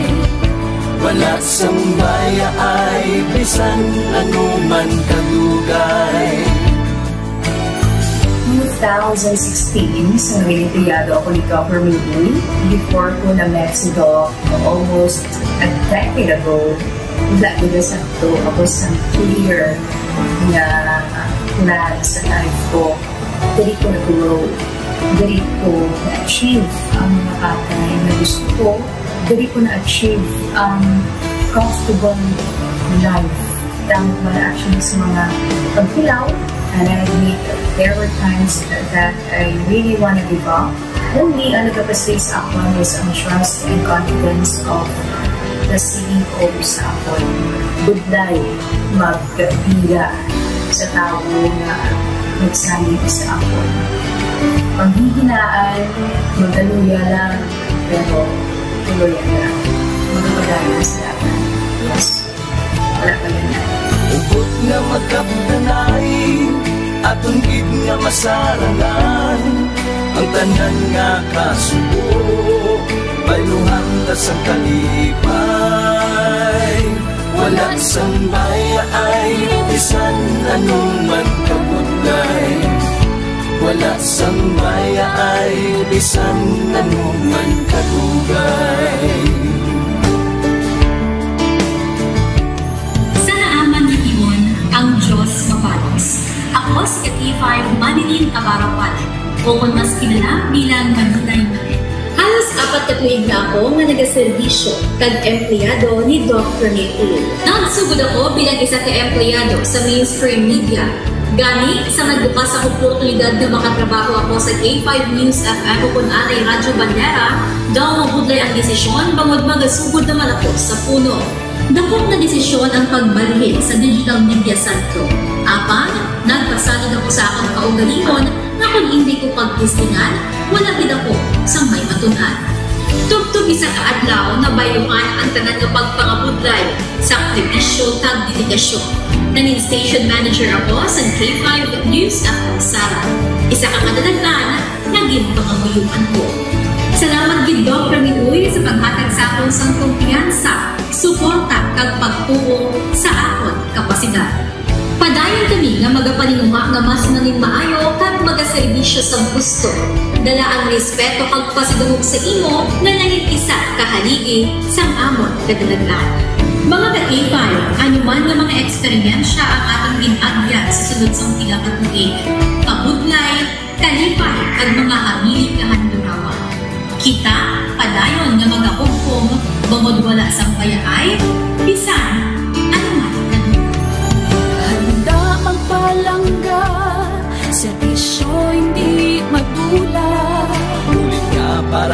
Wala sang baya ay bisan anuman kadugay. 2016, sa Olimpiado ako ni Dr. Milby. Before ko na-met si Doc almost a decade ago, Vladimir Santo, ako sa clear na plan sa life ko. Dali ko na-grow. Dali ko na-achieve ang mga patay na gusto ko. Dali ko na-achieve ang comfortable life. Dahil wala actually sa mga pagkilaw. And I admit there were times that I really want to give up. Only ang nagpapaslis ako is ang trust and confidence of the CEO sa ako. Budlay magpila sa tao na nagsalit sa ako. Panghihinaan, magdaluya lang, pero tuloy lang. Magpagaya sa laban. Yes, wala pa yan. Ubot nga magkaputanay, atong gid nga masarangan, ang tanan nga kasubo, bayluhan ka sa kalipay. Wala sang baya ay bisan anuman kabudlay. Wala sang baya ay bisan anuman kadugay. Ang Diyos mapalos. Ako si K5 Manilin Abarapan, o kung mas kilala bilang Manilay Manin. Halos 4 ka tuig na ako nga nagaserbisyo kag empleyado ni Dr. Nick. Nagsugod ako bilang isa ka empleyado sa mainstream media. Gani sa nagbukas sa oportunidad na makatrabaho ako sa K5 News FM o kung atay Radyo Bandera, daw mabudlay ang desisyon bangod magasugod naman ako sa puno. Dakot na desisyon ang pagbalhin sa digital media sentro. Apan, nagpasalid ako sa akong kaugalingon na kung hindi ko pagtistingan, wala din ako sa may matunan. Tugtog isa kaadlaw na bayuhan ang tanan ng pagpangabudlay sa aktivisyo tag dedikasyon. Nanging station manager ako sa K5 News FM Sara. Isa ka kadadagdan, naging panganguyuan ko. Salamat gid Dr. Miluy sa paghatag sa akong sang kumpiyansa, suporta kag pagtuo sa akon kapasidad. Padayon kami nga magapaninungha nga mas naning maayo kag magaserbisyo sa gusto. Dala ang respeto kag pasidungog sa imo nga nanging isa kahaligi sang amon kadalaglan. Mga ka-K5, anuman nga mga eksperyensya ang atong ginagyan sa sunod sang pila ka tuig. Kabudlay, kalipay kag mga hamilig kahandurawan. Kita, padayon nga magahugpong, bangod wala sang payaay, bisan, anuman.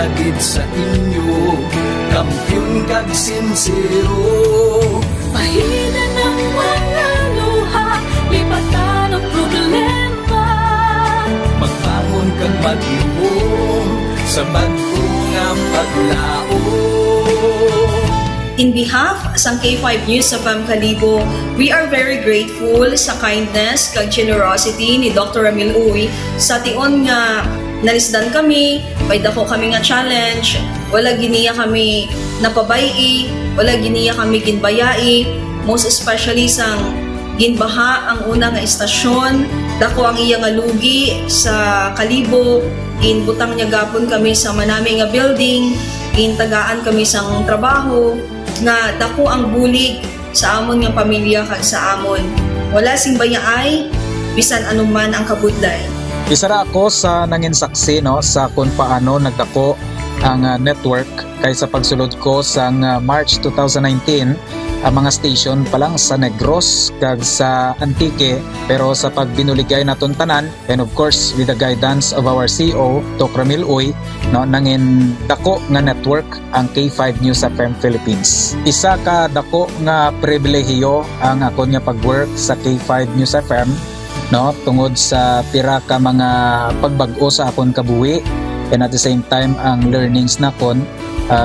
para gid sa inyo, kampiyon kag sincero. Pahina ng mga luha, lipatan ang problema. Magbangon kag mag-iom sa bagong paglao. In behalf sa K5 News of Kalibo, we are very grateful sa kindness kag generosity ni Dr. Ramil Uy sa tion nga nalisdan kami, may dako kami nga challenge, wala giniya kami napabayi, wala giniya kami ginbayai, most especially sang ginbaha ang una nga istasyon, dako ang iya nga lugi sa Kalibo, ginbutang niya gapon kami sa manami nga building, gintagaan kami sang trabaho, nga dako ang bulig sa amon nga pamilya kag sa amon. Wala sing bayaay, bisan anuman ang kabudlay. Isa ra ako sa nangin saksi no sa kung paano nagdako ang network kay sa pagsulod ko sa March 2019 ang mga station pa lang sa Negros kag sa Antique, pero sa pagbinuligay naton tanan and of course with the guidance of our CEO Dr. Ramil Uy no nangin dako nga network ang K5 News FM Philippines. Isa ka dako nga pribilehiyo ang akon nga pagwork sa K5 News FM no tungod sa pira ka mga pagbag-o sa akon kabuhi and at the same time ang learnings nakon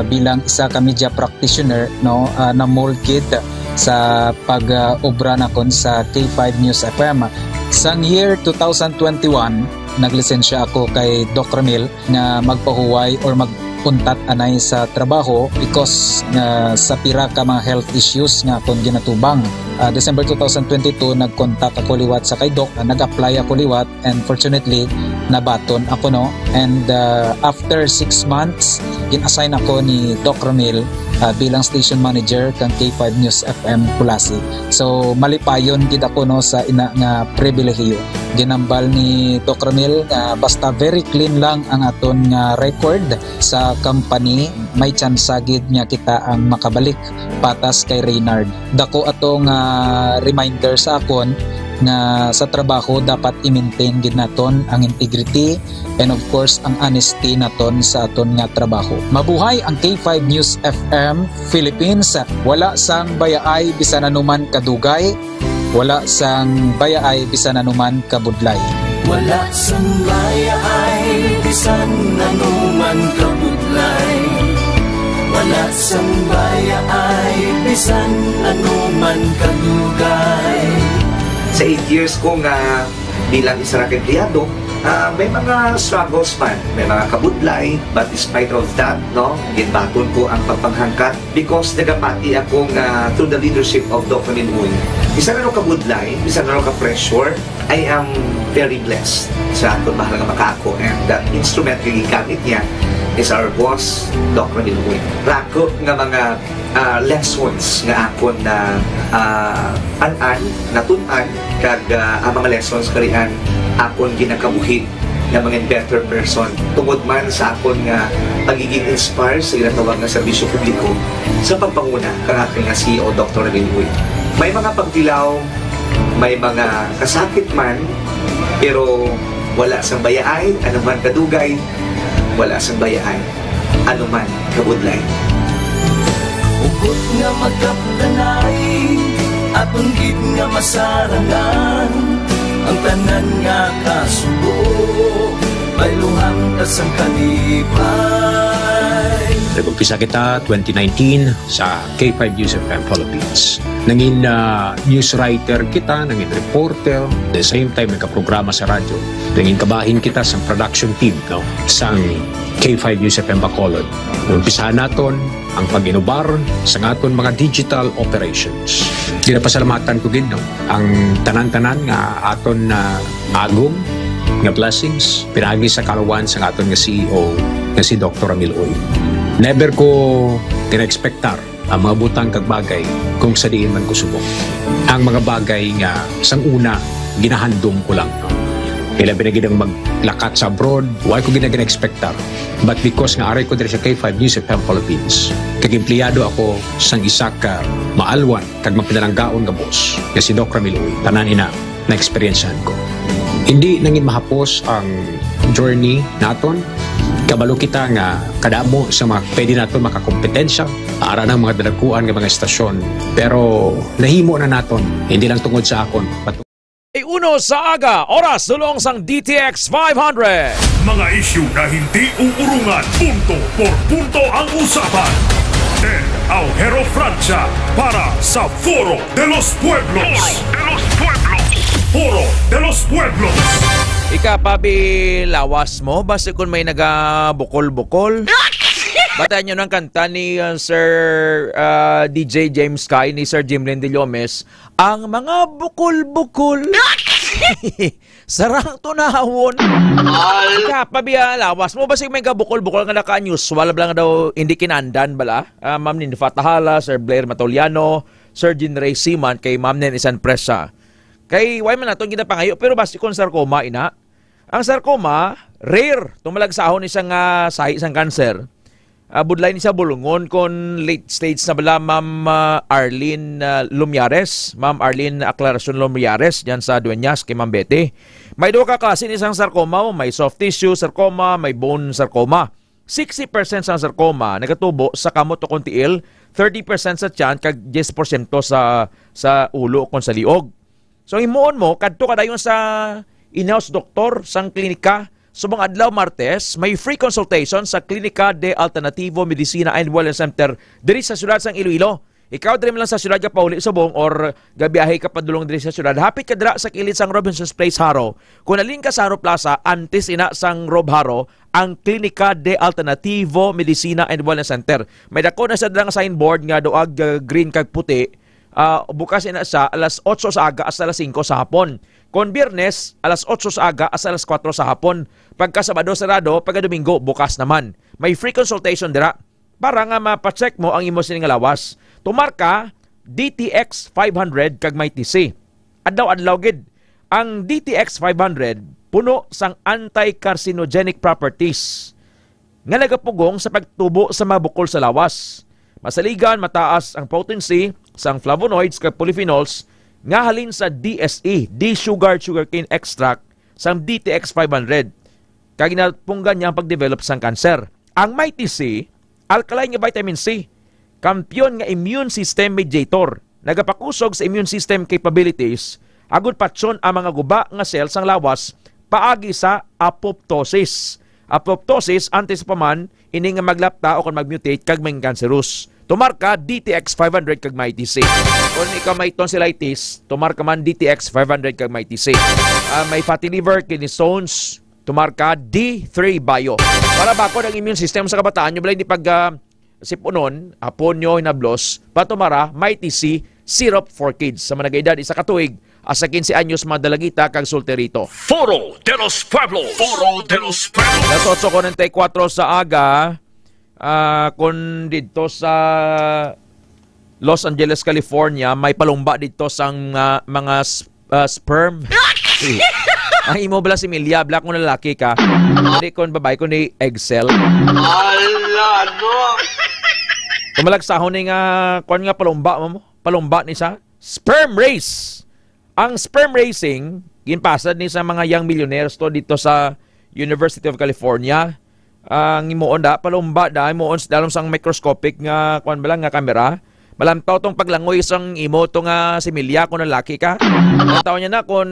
bilang isa ka media practitioner no na molded sa pag-obra nakon sa K5 News FM. Sang year 2021 naglisensya ako kay Doc Ramil nga magpahuway or magpuntat anay sa trabaho because sa pira ka mga health issues nga akong ginatubang. December 2022 nag-contact ako liwat sa kay Doc, nag-apply ako liwat and fortunately nabaton ako no, and after 6 months gin-assign ako ni Doc Ramil bilang station manager kang K5 News FM Kulasi. So malipayon gid ako no sa ina nga pribilehiyo. Ginambal ni Doc Ramil basta very clean lang ang aton nga record sa company, may chance gid niya kita ang makabalik patas kay Reynard. Dako atong reminder sa akon nga sa trabaho dapat i-maintain gid naton ang integrity and of course ang honesty naton sa aton nga trabaho. Mabuhay ang K5 News FM Philippines. Wala sang bayaay bisan anuman kadugay, wala sang bayaay bisan anuman kabudlay. Wala sang bayaay bisan anuman kabudlay. Wala sang bayaay bisan anuman kadugay. Sa 8 years ko nga bilang isa ra ka empleyado, may mga struggles man, may mga kabudlay, but despite of that, no, ginbaton ko ang pagpanghangkat because nagapati ako nga through the leadership of Dr. Ramil Uy. Isa na kabudlay, isa na ka-pressure, I am very blessed sa aton mahal nga makako, and that instrument nga gigamit niya is our boss, Dr. Ramil Uy. Rako nga mga lessons nga akon na natun-an kag ang mga lessons karian akon ginakabuhi nga mga better person tungod man sa akon nga pagiging inspired sa ginatawag nga serbisyo publiko sa pagpanguna kang aking nga CEO Dr. Ramil Uy. May mga pagtilaw, may mga kasakit man, pero wala sang bayaay, anuman kadugay, wala sang bayaay, anuman kabudlay. Ugot nga magkaptanay, atong gid nga masarangan, ang tanan nga kasubo, bayluhang kasang kalipay. Nag-umpisa kita 2019 sa K5 News FM Philippines. Nangin news writer kita, nangin reporter, the same time nagka-programa sa radyo. Nangin kabahin kita sa production team no, sa K5 News FM Bacolod. Umpisahan naton ang pag-inubar sa aton mga digital operations. Ginapasalamatan ko din no, ang tanan-tanan nga aton na agong nga blessings pinagi sa kalawan sa aton nga CEO nga si Dr. Ramil Uy. Never ko tina-expectar ang mga butang kag bagay kung sa diin man ko subok. Ang mga bagay nga sang una ginahandom ko lang no. Kailan binagidang maglakat sa abroad, why ko ginag-expectar. But because nga aray ko diri sa K5 News FM Philippines, kag empleyado ako sang isa ka maalwan kag mapinalanggaon nga boss, nga si Doc Ramil Uy. Tanan ina na-experiencehan ko. Hindi nangin mahapos ang journey naton Kabalo kita nga kadamo sa mga pwede nato makakompetensya para ng mga dalaguan ng mga estasyon. Pero nahimo na naton, hindi lang tungod sa akon. Uno sa aga, oras dulong sang DTX 500. Mga isyu na hindi uurungan, punto por punto ang usapan. El Aujero Francia para sa Foro de los Pueblos. Foro de los Pueblos. Ikapabi lawas mo, basta kung may naga-bukol-bukol. Bataan nyo ng kanta ni Sir DJ James Kai, ni Sir Jimlin de Llomes, ang mga bukol-bukol. Sarang tunahon. Ikapabi lawas mo, basta may gabukol-bukol nga naka-unusual, lang daw hindi kinandan bala. Ma'am Nin Fatahala, Sir Blair Matoliano, Sir Jean Ray Siman, kay Ma'am Nin Isan Presa. Kay why man naton ginapangayo pero basta kung sarcoma ina. Ang sarcoma rare tumalagsahon isang sahi isang cancer. Budlay ni sa bulungon kon late stage na bala Ma'am Arlene Lumiares, Ma'am Arlene Aclaracion Lumiares diyan sa Dueñas kay Ma'am Betty. May duha ka klase isang sarcoma, may soft tissue sarcoma, may bone sarcoma. 60% sa sarcoma nagatubo sa kamot o kontiil, 30% sa tiyan kag 10% sa ulo kon sa liog. So himuon mo kadto kadayon sa in-house doktor sang klinika subong adlaw Martes may free consultation sa Klinika de Alternativo Medicina and Wellness Center diri sa syudad sang Iloilo. Ikaw diri lang sa syudad ka pauli subong or gabiyahe ka padulong diri sa syudad. Hapit ka dira sa kilid sang Robinson's Place Haro. Kung naling ka sa Haro Plaza antes ina sang Rob Haro ang Klinika de Alternativo Medicina and Wellness Center. May dako na sa dalang signboard nga doag green kag puti. Bukas ina sa alas 8 sa aga as alas 5 sa hapon. Kon Biyernes, alas 8 sa aga as alas 4 sa hapon. Pagka Sabado sarado, pagka Domingo bukas naman. May free consultation dira para nga mapacheck mo ang imo sining lawas. Tumarka DTX 500 kag may TC. Adlaw-adlaw gid. Ang DTX 500 puno sang anti-carcinogenic properties nga nagapugong sa pagtubo sa mga bukol sa lawas. Masaligan, mataas ang potency sang flavonoids kag polyphenols nga halin sa DSE, D-sugared sugarcane extract sang DTX 500. Kag ginapunggan niya ang pag-develop sang cancer. Ang may TC, alkaline nga vitamin C, kampyon nga immune system mediator, nagapakusog sa immune system capabilities, agud patson ang mga guba nga cells sang lawas paagi sa apoptosis. Apoptosis antes pa man ini nga maglapta o kung magmutate kag may cancerous. Tumarka DTX 500 kag may TC. Kung ikaw may tonsillitis, tumarka man DTX 500 kag may TC. May fatty liver, kidney stones, tumarka D3 Bio. Para bako ang immune system sa kabataan nyo, balay di pag sipunon, apon nyo, hinablos, patumara, may TC, syrup for kids. Sa mga edad, isa katuig, asa 15 anyos madalagita kag solterito. Foro de los Pueblos. Foro de los Pueblos. Las 8:44 sa aga, kung dito sa Los Angeles, California, may palumba dito sang mga sperm. Ang imo bala si Milya, black mo na lalaki ka. Hindi kon babae ko ni Excel. Ala, ano? Kumalagsahon ni nga kon nga palumba mo. Palumba ni sa sperm race. Ang sperm racing ginpasad ni sa mga young millionaires to dito sa University of California. Ang imuon da palumba da imuon dalom sang microscopic nga kuan bala nga kamera. Malantaw tong paglangoy sang imo to nga si Milya kun lalaki ka. Taw niya na kun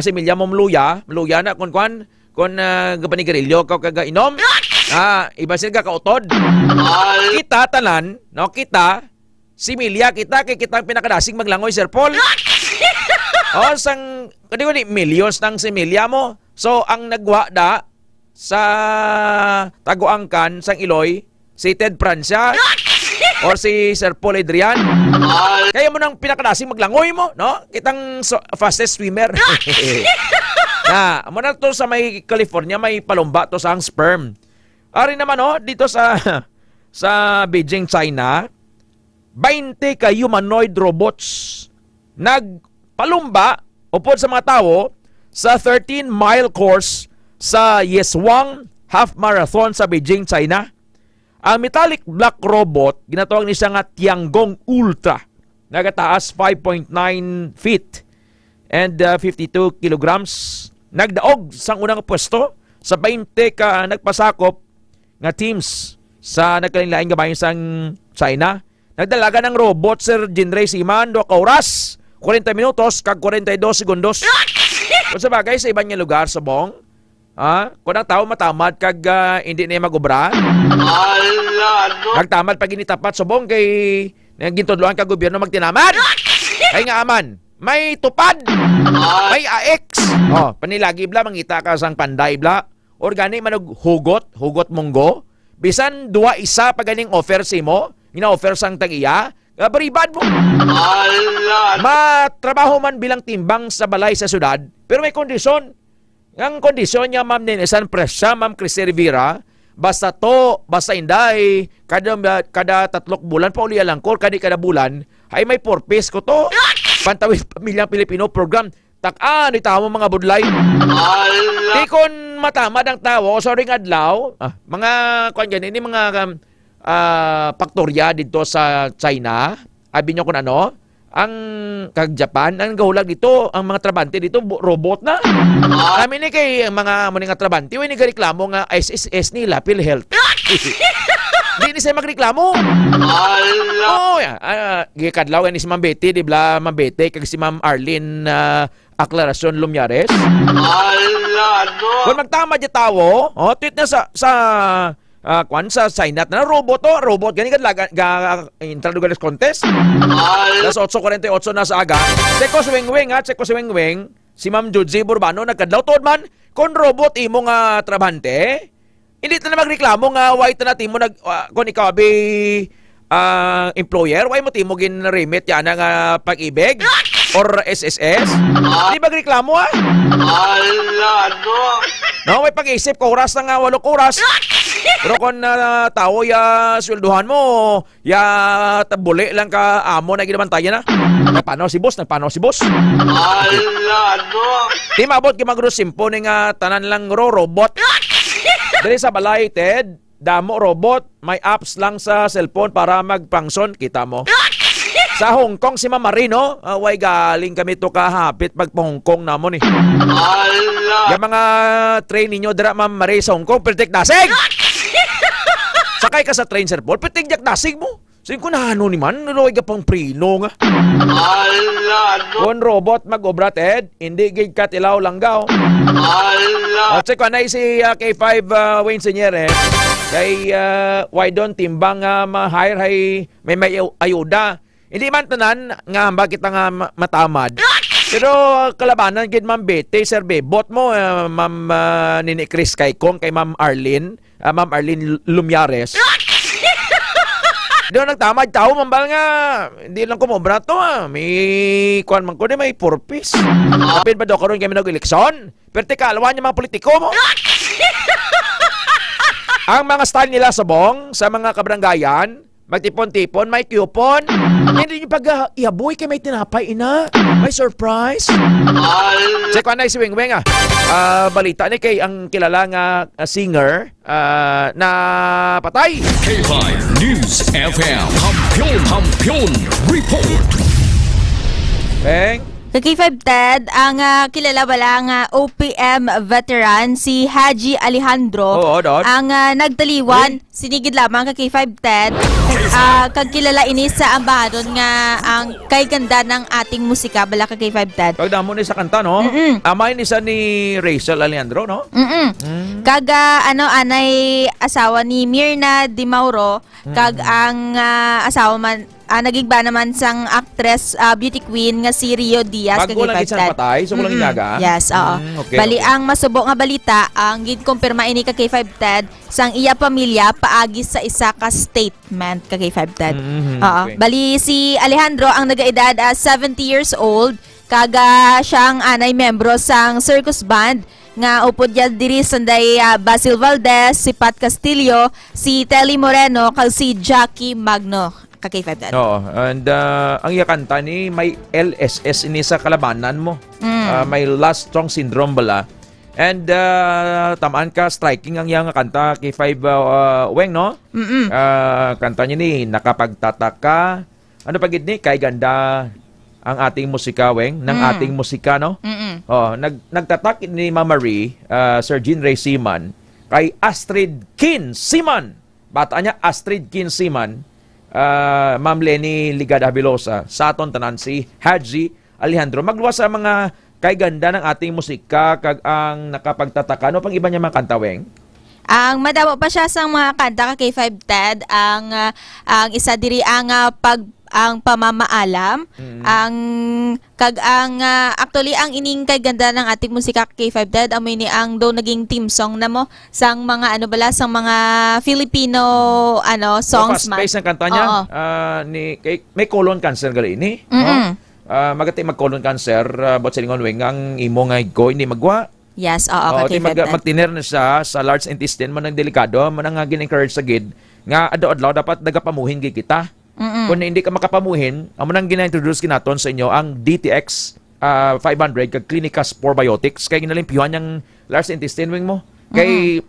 si Milya mo mluya na kun kuan kun gapanigarilyo ka kaga inom. Iba sila ka utod. Kita tanan, no kita si Milya kita kay kitang pinakadasing maglangoy Sir Paul. Sang kadi millions nang si Milya mo. So ang nagwa da sa taguangkan sang Iloy si Ted Francia or si Sir Paul Adrian. Kaya mo nang pinakadasing maglangoy mo, no? Kitang fastest swimmer. Mo na to sa may California, may palumba to sa ang sperm. Ari naman dito sa Beijing, China, 20 ka humanoid robots nagpalumba upod sa mga tao sa 13-mile course sa Yeswang Half Marathon sa Beijing, China. Ang metallic black robot, ginatawag ni siya nga Tiangong Ultra. Nagataas 5.9 feet and 52 kilograms. Nagdaog sang unang pwesto sa 20 ka nagpasakop nga teams sa nagkalilain nga bayan sang China. Nagdalaga ng robot Sir Jinray Siman 2 ka oras, 40 minutos kag 42 segundos. Kung sa bagay sa ibang lugar sa Bong, kung ang tao matamad kag hindi na mag-obra, nagtamad pag initapat sa Bong kay gintudloan kag gobyerno magtinamad. Kay nga aman, may tupad, may AX. Panilagi bla, mangita ka sang panday bla. Organi manog hugot munggo. Bisan 2-1 pa ganing offer si mo, ina-offer sang tag-iya, baribad mo. Matrabaho man bilang timbang sa balay sa syudad, pero may kondisyon. Ang kondisyon niya, Ma'am Ninesan Presya, Ma'am Cris Rivera, basta inday, kada 3 bulan, pa uli alangkor, kada bulan, ay may purpose ko to. Pantawid Pamilyang Pilipino program. Tak-an, itaw mo mga budlay. Di kon matamad ang tao, sa ring adlaw, mga, ini mga paktorya dito sa China, abi nyo kung ano, ang kag Japan, ang gahulag dito, ang mga trabante dito, robot na. Kami ni kay mga mga trabante, ni reklamo nga SSS nila, PhilHealth. Di ni siya magreklamo. Gikadlaw ni si Ma'am Betty, di bla Ma'am Betty, kag si Ma'am Arlene Aclaracion Lumyares. Kung magtama di tawo, tweet na sa China na robot gani introductions contest. Las 8:48 na sa aga. Tseko si Wengweng, si Ma'am Judzi Burbano nagkadlaw tod man kon robot imo nga trabante. Hindi ta na magreklamo nga why ta natin mo kon ikaw abi employer, why mo timo gin-remit yan nga pag-ibig or SSS? Hindi magreklamo No, may pag-isip ko oras na nga 8 oras. Pero kung tao swelduhan mo, tabuli lang ka amo na ginabantayan na. Nagpanaw si boss. Di mabot kimagro simpo ni nga tanan lang robot. Dali sa balay, Ted, damo robot, may apps lang sa cellphone para mag-function, kita mo. Sa Hong Kong si Ma'am Marino, way galing kami to kahapit pag-Hong Kong namon eh. Yung mga train ninyo dira Ma'am Marie sa Hong Kong, pertik nasig! Sakay ka sa train, Sir Paul, pertik jak nasig mo. Sige ko na ano ni man, nuloy ka pang prino nga. Kung robot mag-obra, Ted, hindi gig ka tilaw langgaw. At sige ko na si K5 Wayne Senior kay why don't timbang ma-hire may ayuda. Hindi man tanan nga bakit nga matamad. Pero kalabanan kay Ma'am Betty, Sir Bebot mo, Ma'am Nini Chris Kaikong, kay Ma'am Arlene Lumyares. Doon nagtamad tao, mambal nga. Hindi lang kumobra to May kuwan man ko di may purpose. Kapin pa daw karoon kami nag-eleksyon. Pero tikalawan yung mga politiko mo. Ang mga style nila sa Bong, sa mga kabaranggayan, magtipon-tipon, may coupon. Hindi nyo pag-iaboy kay may tinapay may surprise. Check na si Wengweng balita ni kay ang kilala nga singer na patay. K5 News FM Kampiyon Report. K5 Ted, ang kilala balang OPM veteran si Haji Alejandro ang nagtaliwan, sinigid lamang kay K5 Ted. Kag kilala ini sa ambahadon nga ang kay ganda ng ating musika bala kay K5 Ted. Pagdamo ni sa kanta no? Amay ni sa ni Rachel Alejandro no? Kag anay asawa ni Mirna Di Mauro, kag ang asawa man nagigba naman sang actress, beauty queen nga si Rio Diaz. Bago lang isang patay, so walang inaga? Yes, oo. Bali, ang masubo nga balita, ang gid-kumpirma ini ka K5 Ted, sang iya pamilya, paagis sa isa ka statement ka K5 Ted. Bali, si Alejandro, ang nag-edad 70 years old, kaga siyang anay membro sang circus band, nga upod yan diri sanday Basil Valdez, si Pat Castillo, si Telly Moreno, kag si Jackie Magno. K5 Ted. Oo. And ang iya kanta ni may LSS ini sa kalabanan mo. May last strong syndrome bala. And tamaan ka, striking ang iya nga kanta K5 Weng, no? Kanta niya ni nakapagtataka. Ano pagid ni? Kay ganda ang ating musika, Weng. Ng ating musika, no? Nagtatak ni Mama Marie, Sir Jean Ray Seaman, kay Astrid Kinsiman. Bata niya, Astrid Kinsiman. Ma'am Lenny Ligada Habilosa, sa aton tanan si Haji Alejandro. Magluwas sa mga kay ganda ng ating musika, kag ang nakapagtataka. Ano pang iba niya mga kantaweng? Ang madamo pa siya sa mga kanta ka K5 Ted, ang isa diri ang ang pamamaalam, ang actually ang ining kay ganda ng ating musika K5 Ted, amoy ni ang do naging team song na mo sang mga sang mga Filipino songs man. Fast-paced ang kanta niya. May colon cancer gali ini. Magati mag colon cancer, but sa lingon wing ang imo nga ko hindi magwa. Yes, ka K5 Ted. Magtiner na siya sa large intestine man ang delikado, man ang gin-encourage sa gid nga adlaw dapat nagapamuhin gid kita. Kung hindi ka makapamuhin, ang manang gina-introduce kinaton sa inyo ang DTX 500 kag Clinicas Probiotics kay ginalimpyuhan yung large intestine wing mo. Kay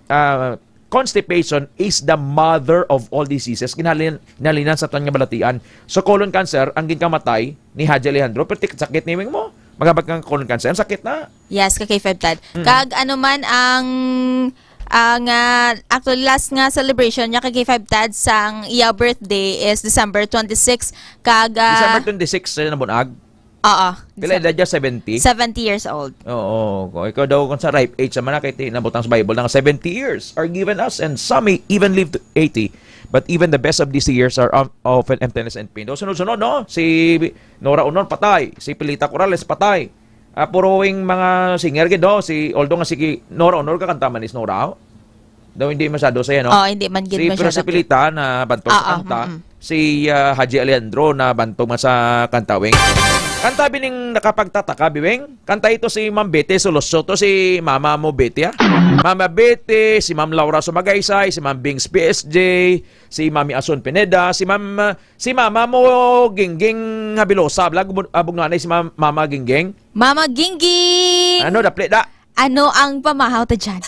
constipation is the mother of all diseases. Ginalinan sa tanyang balatian. So colon cancer ang ginkamatay ni Haji Alejandro, pero sakit ni wing mo. Magabat kang colon cancer, ang sakit na. Yes, ka K5 Ted. Kag man ang actually last nga celebration niya kay K5 Ted sang iya birthday is December 26 kag December 26 na bunag. Pila edad niya 70? 70 years old. Oo. Ikaw daw kung sa ripe age naman na kay nabutang sa Bible na 70 years are given us and some may even live to 80. But even the best of these years are often emptiness and pain. Sunod-sunod, no? Si Nora Honor patay, si Pilita Corrales patay. Puroing mga singer gid do, although nga si Nora Honor kakanta man is Nora. Daw hindi masyado saya, no? Hindi man gid masyado. Pero si Pilita na bantog sa kanta, si Haji Alejandro na bantog man sa kantaweng. Kanta bining nakapagtataka, biweng. Kanta ito si Ma'am Betty Soloso. To si Mama mo Betty, Mama Betty, si Ma'am Laura Sumagaysay, si Ma'am Bings PSG, si Mami Asun Pineda, si Mama mo Gingging Habilosa. Abog nanay si Mama Gingging. Mama Gingging! Ano, daplit da? Ano ang pamahaw ta dyan?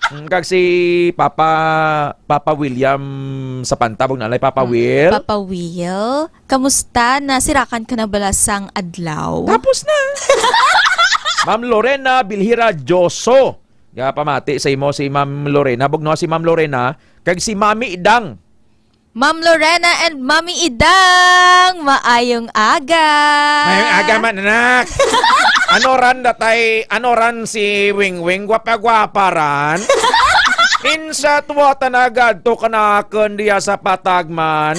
Kag si Papa William sa pantabog na alay, Papa Will. Papa Will, kamusta? Nasirakan ka na bala sang adlaw? Tapos na. Ma'am Lorena Bilhira Joso. Pamati sa imo si Ma'am Lorena. Bugno si Ma'am Lorena. Kag si Mami Idang. Ma'am Lorena and Mami Idang, maayong aga. Maayong aga man, anak. Ano ran si Wing Wing, gwapa-gwaparan. Insa tuwa tanagad to kanakan diya sa patagman.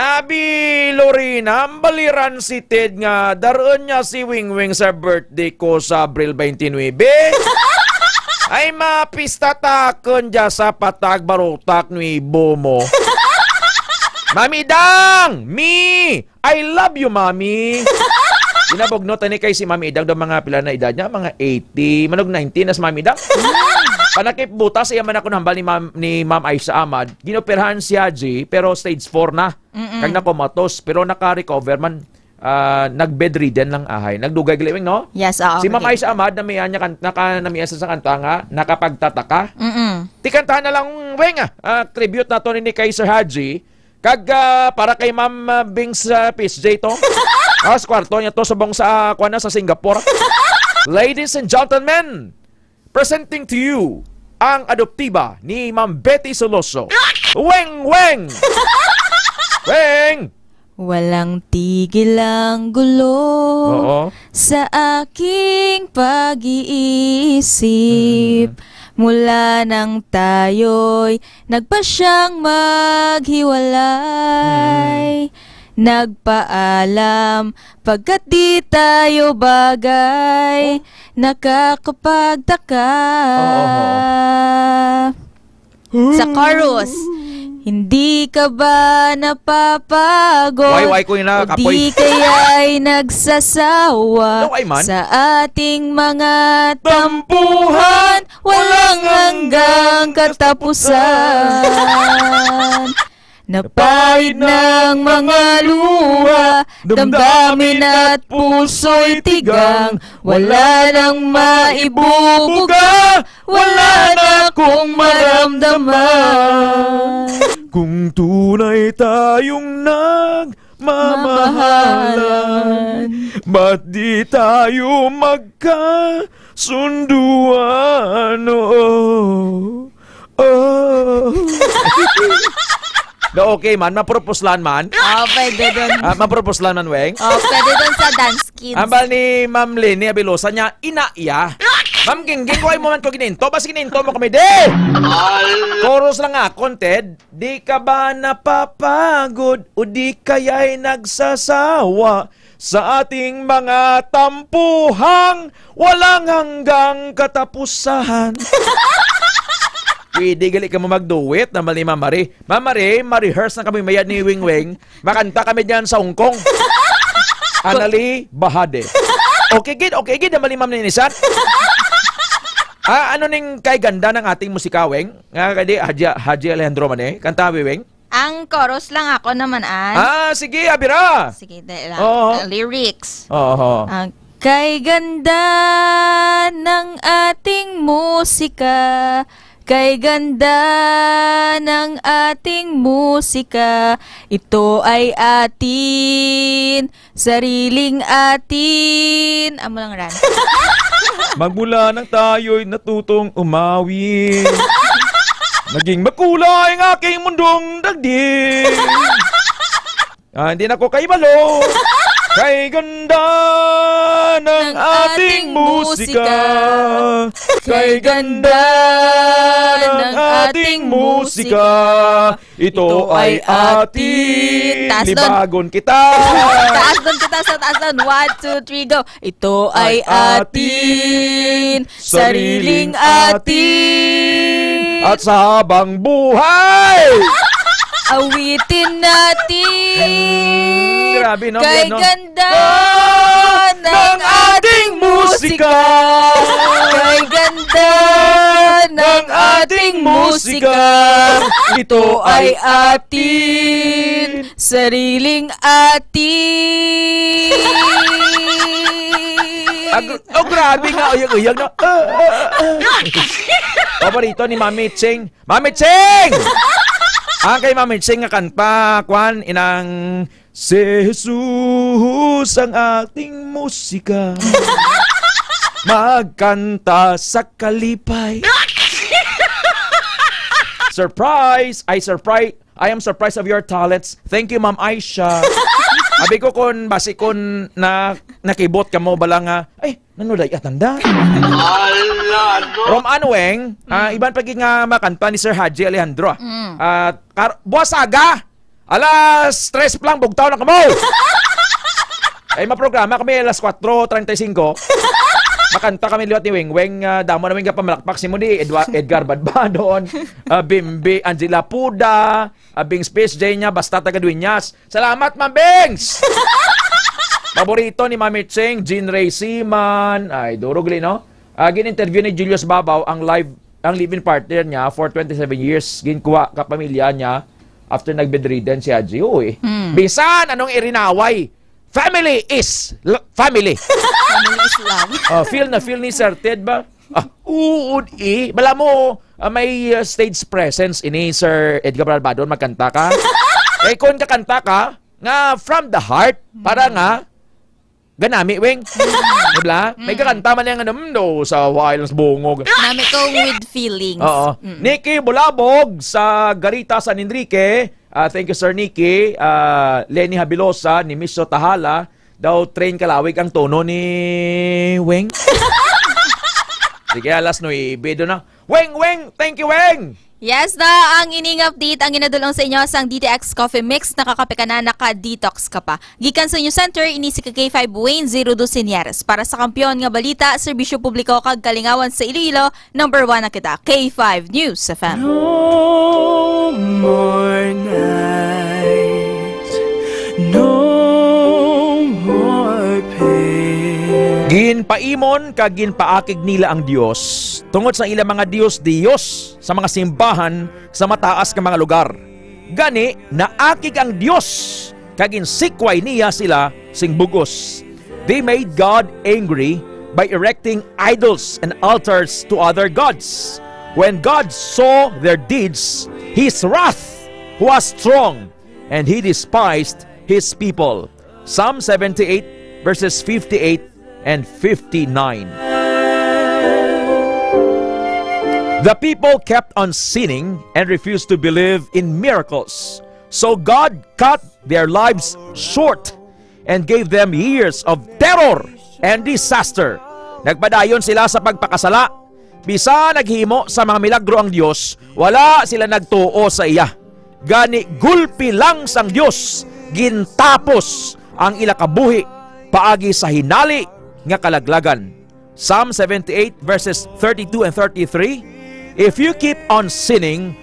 Abi Lorena, baliran si Ted nga, daroon niya si Wing Wing sa birthday ko sa Abril 29. Ay mapista takon diya sa patag barutak ni Bomo. Mami Dang! Me! I love you, Mami! Dinabog no, tani kay si Mami Idang daw mga pila na edad niya, mga 80, manog 90 na si Mami Idang. Panakip butas, iya man ako nahambal ni Ma'am Aisha Ahmad. Ginoperahan si Haji, pero stage 4 na. Kag nakomatos, pero naka-recover man. Nag-bedridden lang ahay. Nagdugay giliwing, no? Yes, Si Ma'am Aisha Ahmad, namiya sa kanta nga, nakapagtataka. Tikantahan na lang, weng, tribute na to ni kay Sir Haji. Kag para kay Ma'am Bings PSJ to. Sa kwarto niya to subong sa Singapore. Ladies and gentlemen, presenting to you ang adoptiba ni Ma'am Betty Soloso. Weng Weng! Weng! Walang tigil ang gulo sa aking pag-iisip. Mula nang tayo'y nagpasyang maghiwalay. Nagpaalam pagkat di tayo bagay. Nakakapagtaka. Sa chorus, hindi ka ba napapagod? Why ko yun na, o di kaya'y nagsasawa sa ating mga tampuhan? Walang hanggang katapusan. Napahid ng mga luha, damdamin at puso'y tigang. Wala nang maibubuga, wala na akong maramdaman. Kung tunay tayong nagmamahalan, ba't di tayo sunduan. Okay man, maproposlan man. Pwede dun. Maproposlan man, Weng. Pwede dun sa dance kids. Ambal ni Ma'am Lenny Abilosa niya, inaiya. Ma'am Gingging, ko ay moment ko gininto. Basta gininto mo kami, di! Chorus lang nga, Ted. Di ka ba napapagod o di kaya'y nagsasawa sa ating mga tampuhang walang hanggang katapusan? Pwede gali ka mo mag-duet na mali Ma'am Marie. Ma'am Marie, ma-rehearse na kami mayad ni Wing Wing. Makanta kami dyan sa Hong Kong. Anali Bahade. Okay, gid na mali Ma'am Ninisan. Ano ning kay ganda ng ating musika, Weng? Nga kadi Haji Alejandro man eh. Kanta, Weng? Ang chorus lang ako naman ay. Sige, abira. Sige, lang. Lyrics. Oo. Kay ganda ng ating musika, kay ganda ng ating musika, ito ay atin, sariling atin. Amo lang ran. Magmula nang tayo'y natutong umawi, naging makulay ang aking mundong dagdig. Hindi na ko kaibalo. Kay ganda ng ating musika, kay ganda ng ating musika, ito ay atin. Libagon kita. Taas doon kita sa taas doon. 1, 2, 3, go. Ito ay atin, sariling atin. At sa habang buhay, awitin natin. Grabe, no? Kay ganda ng ating musika, kay ganda ng ating musika, ito ay atin, sariling atin. Grabe nga, uyag-uyag na. Paborito ni Mami Ching. Mami Ching! Ang kay Mami Ching nga kanta, kwan, inang si Jesus ang ating musika, magkanta sa kalipay. Surprise! I am surprised of your talents. Thank you, Ma'am Aisha. Abi ko kung basi kung nakibot ka mo bala nga, ay, nanuday atanda. From Anweng, iban pagi nga makanta ni Sir Haji Alejandro. Buwas aga! Alas 3 lang, bugtaw na kamo! Ay, maprograma kami alas 4:35. Makanta kami liwat ni Weng Weng, damo namin ka pamalakpak si mo di Edgar Badbadon, Bimbi Angela Puda, Bing Space J niya, basta taga Dueñas. Salamat, Ma'am Bings! Paborito ni Mami Cheng, Jean Ray Seaman, ay durugli, no? Gin-interview ni Julius Babaw ang live-in partner niya for 27 years. Ginkuha ka pamilya niya after nag-bedridden si Haji. Uy, bisan anong irinaway? Family is family. Family is love. Feel ni Sir Ted ba? Uud bala mo, may stage presence ini Sir Edgar Balbadon, magkanta ka. Eh kung kakanta ka, nga from the heart, para nga, ganami, Weng. Diba? May kakanta man yung sa Wildlands Bungog. Nami ko with feelings. Oo. Nikki Bulabog sa Garita San Enrique. Thank you, Sir Nicky. Lenny Habilosa, ni Miss Tahala. Daw train kalawig ang tono ni Weng. Sige, alas 9. Doon na. Weng! Thank you, Weng! Yes na, ang ining update ang inadulong sa inyo sang DTX Coffee Mix. Nakakape ka na, naka-detox ka pa. Gikan sa inyo center, inisi ka K5 Wayne 02 Seniores. Para sa kampiyon nga balita, serbisyo publiko kag kalingawan sa Iloilo, number 1 na kita, K5 News FM. No more nights, no more pain. Ginpaimon kag ginpaakig nila ang Dios tungod sa ilang mga Diyos sa mga simbahan sa mataas nga mga lugar. Gani naakig ang Dios kag ginsikway niya sila sing bugos. They made God angry by erecting idols and altars to other gods. When God saw their deeds, His wrath was strong and He despised His people. Psalm 78 verses 58 and 59. The people kept on sinning and refused to believe in miracles. So God cut their lives short and gave them years of terror and disaster. Nagpadayon sila sa pagpakasala. Bisa naghimo sa mga milagro ang Dios, wala sila nagtuo sa iya. Gani gulpi lang sang Dios, gintapos ang ila kabuhi paagi sa hinali nga kalaglagan. Psalm 78 verses 32 and 33. If you keep on sinning,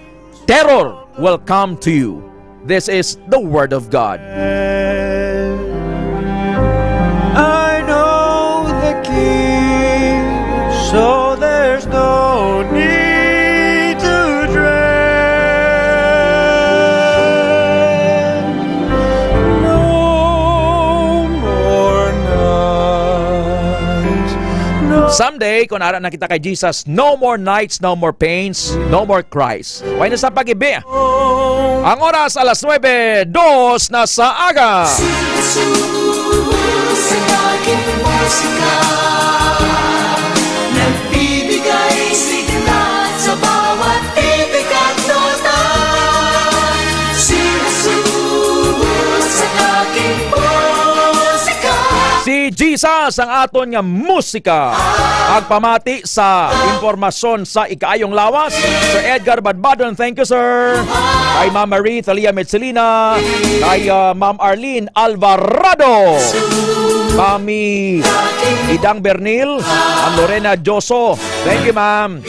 terror will come to you. This is the word of God. I know the King, so there's no need to dread. No more nights. Someday, kung nara nakita kay Jesus, no more nights, no more pains, no more cries. Why na sa pag-ibi? Ang oras alas 9:02 na sa aga. Sa aking musika, nagbibigay sigla sa bawat titik at nota. Si Jesus sa aking musika. Si Jesus ang aton nga musika. Agpamati sa impormasyon sa ikaayong lawas. Sir Edgar Badbadon, thank you sir. Kay Ma'am Marie Thalia Metzelina. Kay Ma'am Arlene Alvarado. Mami Idang Bernil. Ma'am Lorena Joso. Thank you ma'am.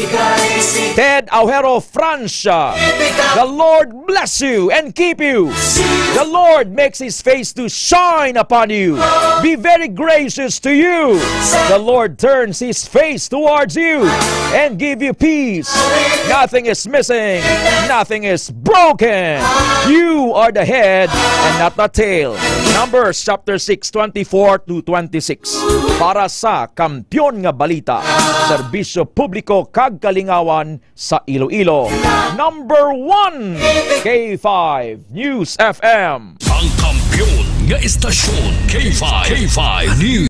Ted Aujero Francia. The Lord bless you and keep you. The Lord makes His face to shine upon you. Be very gracious to you. The Lord turns His face towards you and give you peace. Nothing is missing. Nothing is broken. You are the head and not the tail. Numbers chapter 6, 24 to 26. Para sa Kampiyon nga Balita, serbisyo publiko kag kalingawan sa Iloilo. Number 1, K5 News FM. Ang kampiyon nga istasyon, K5 News.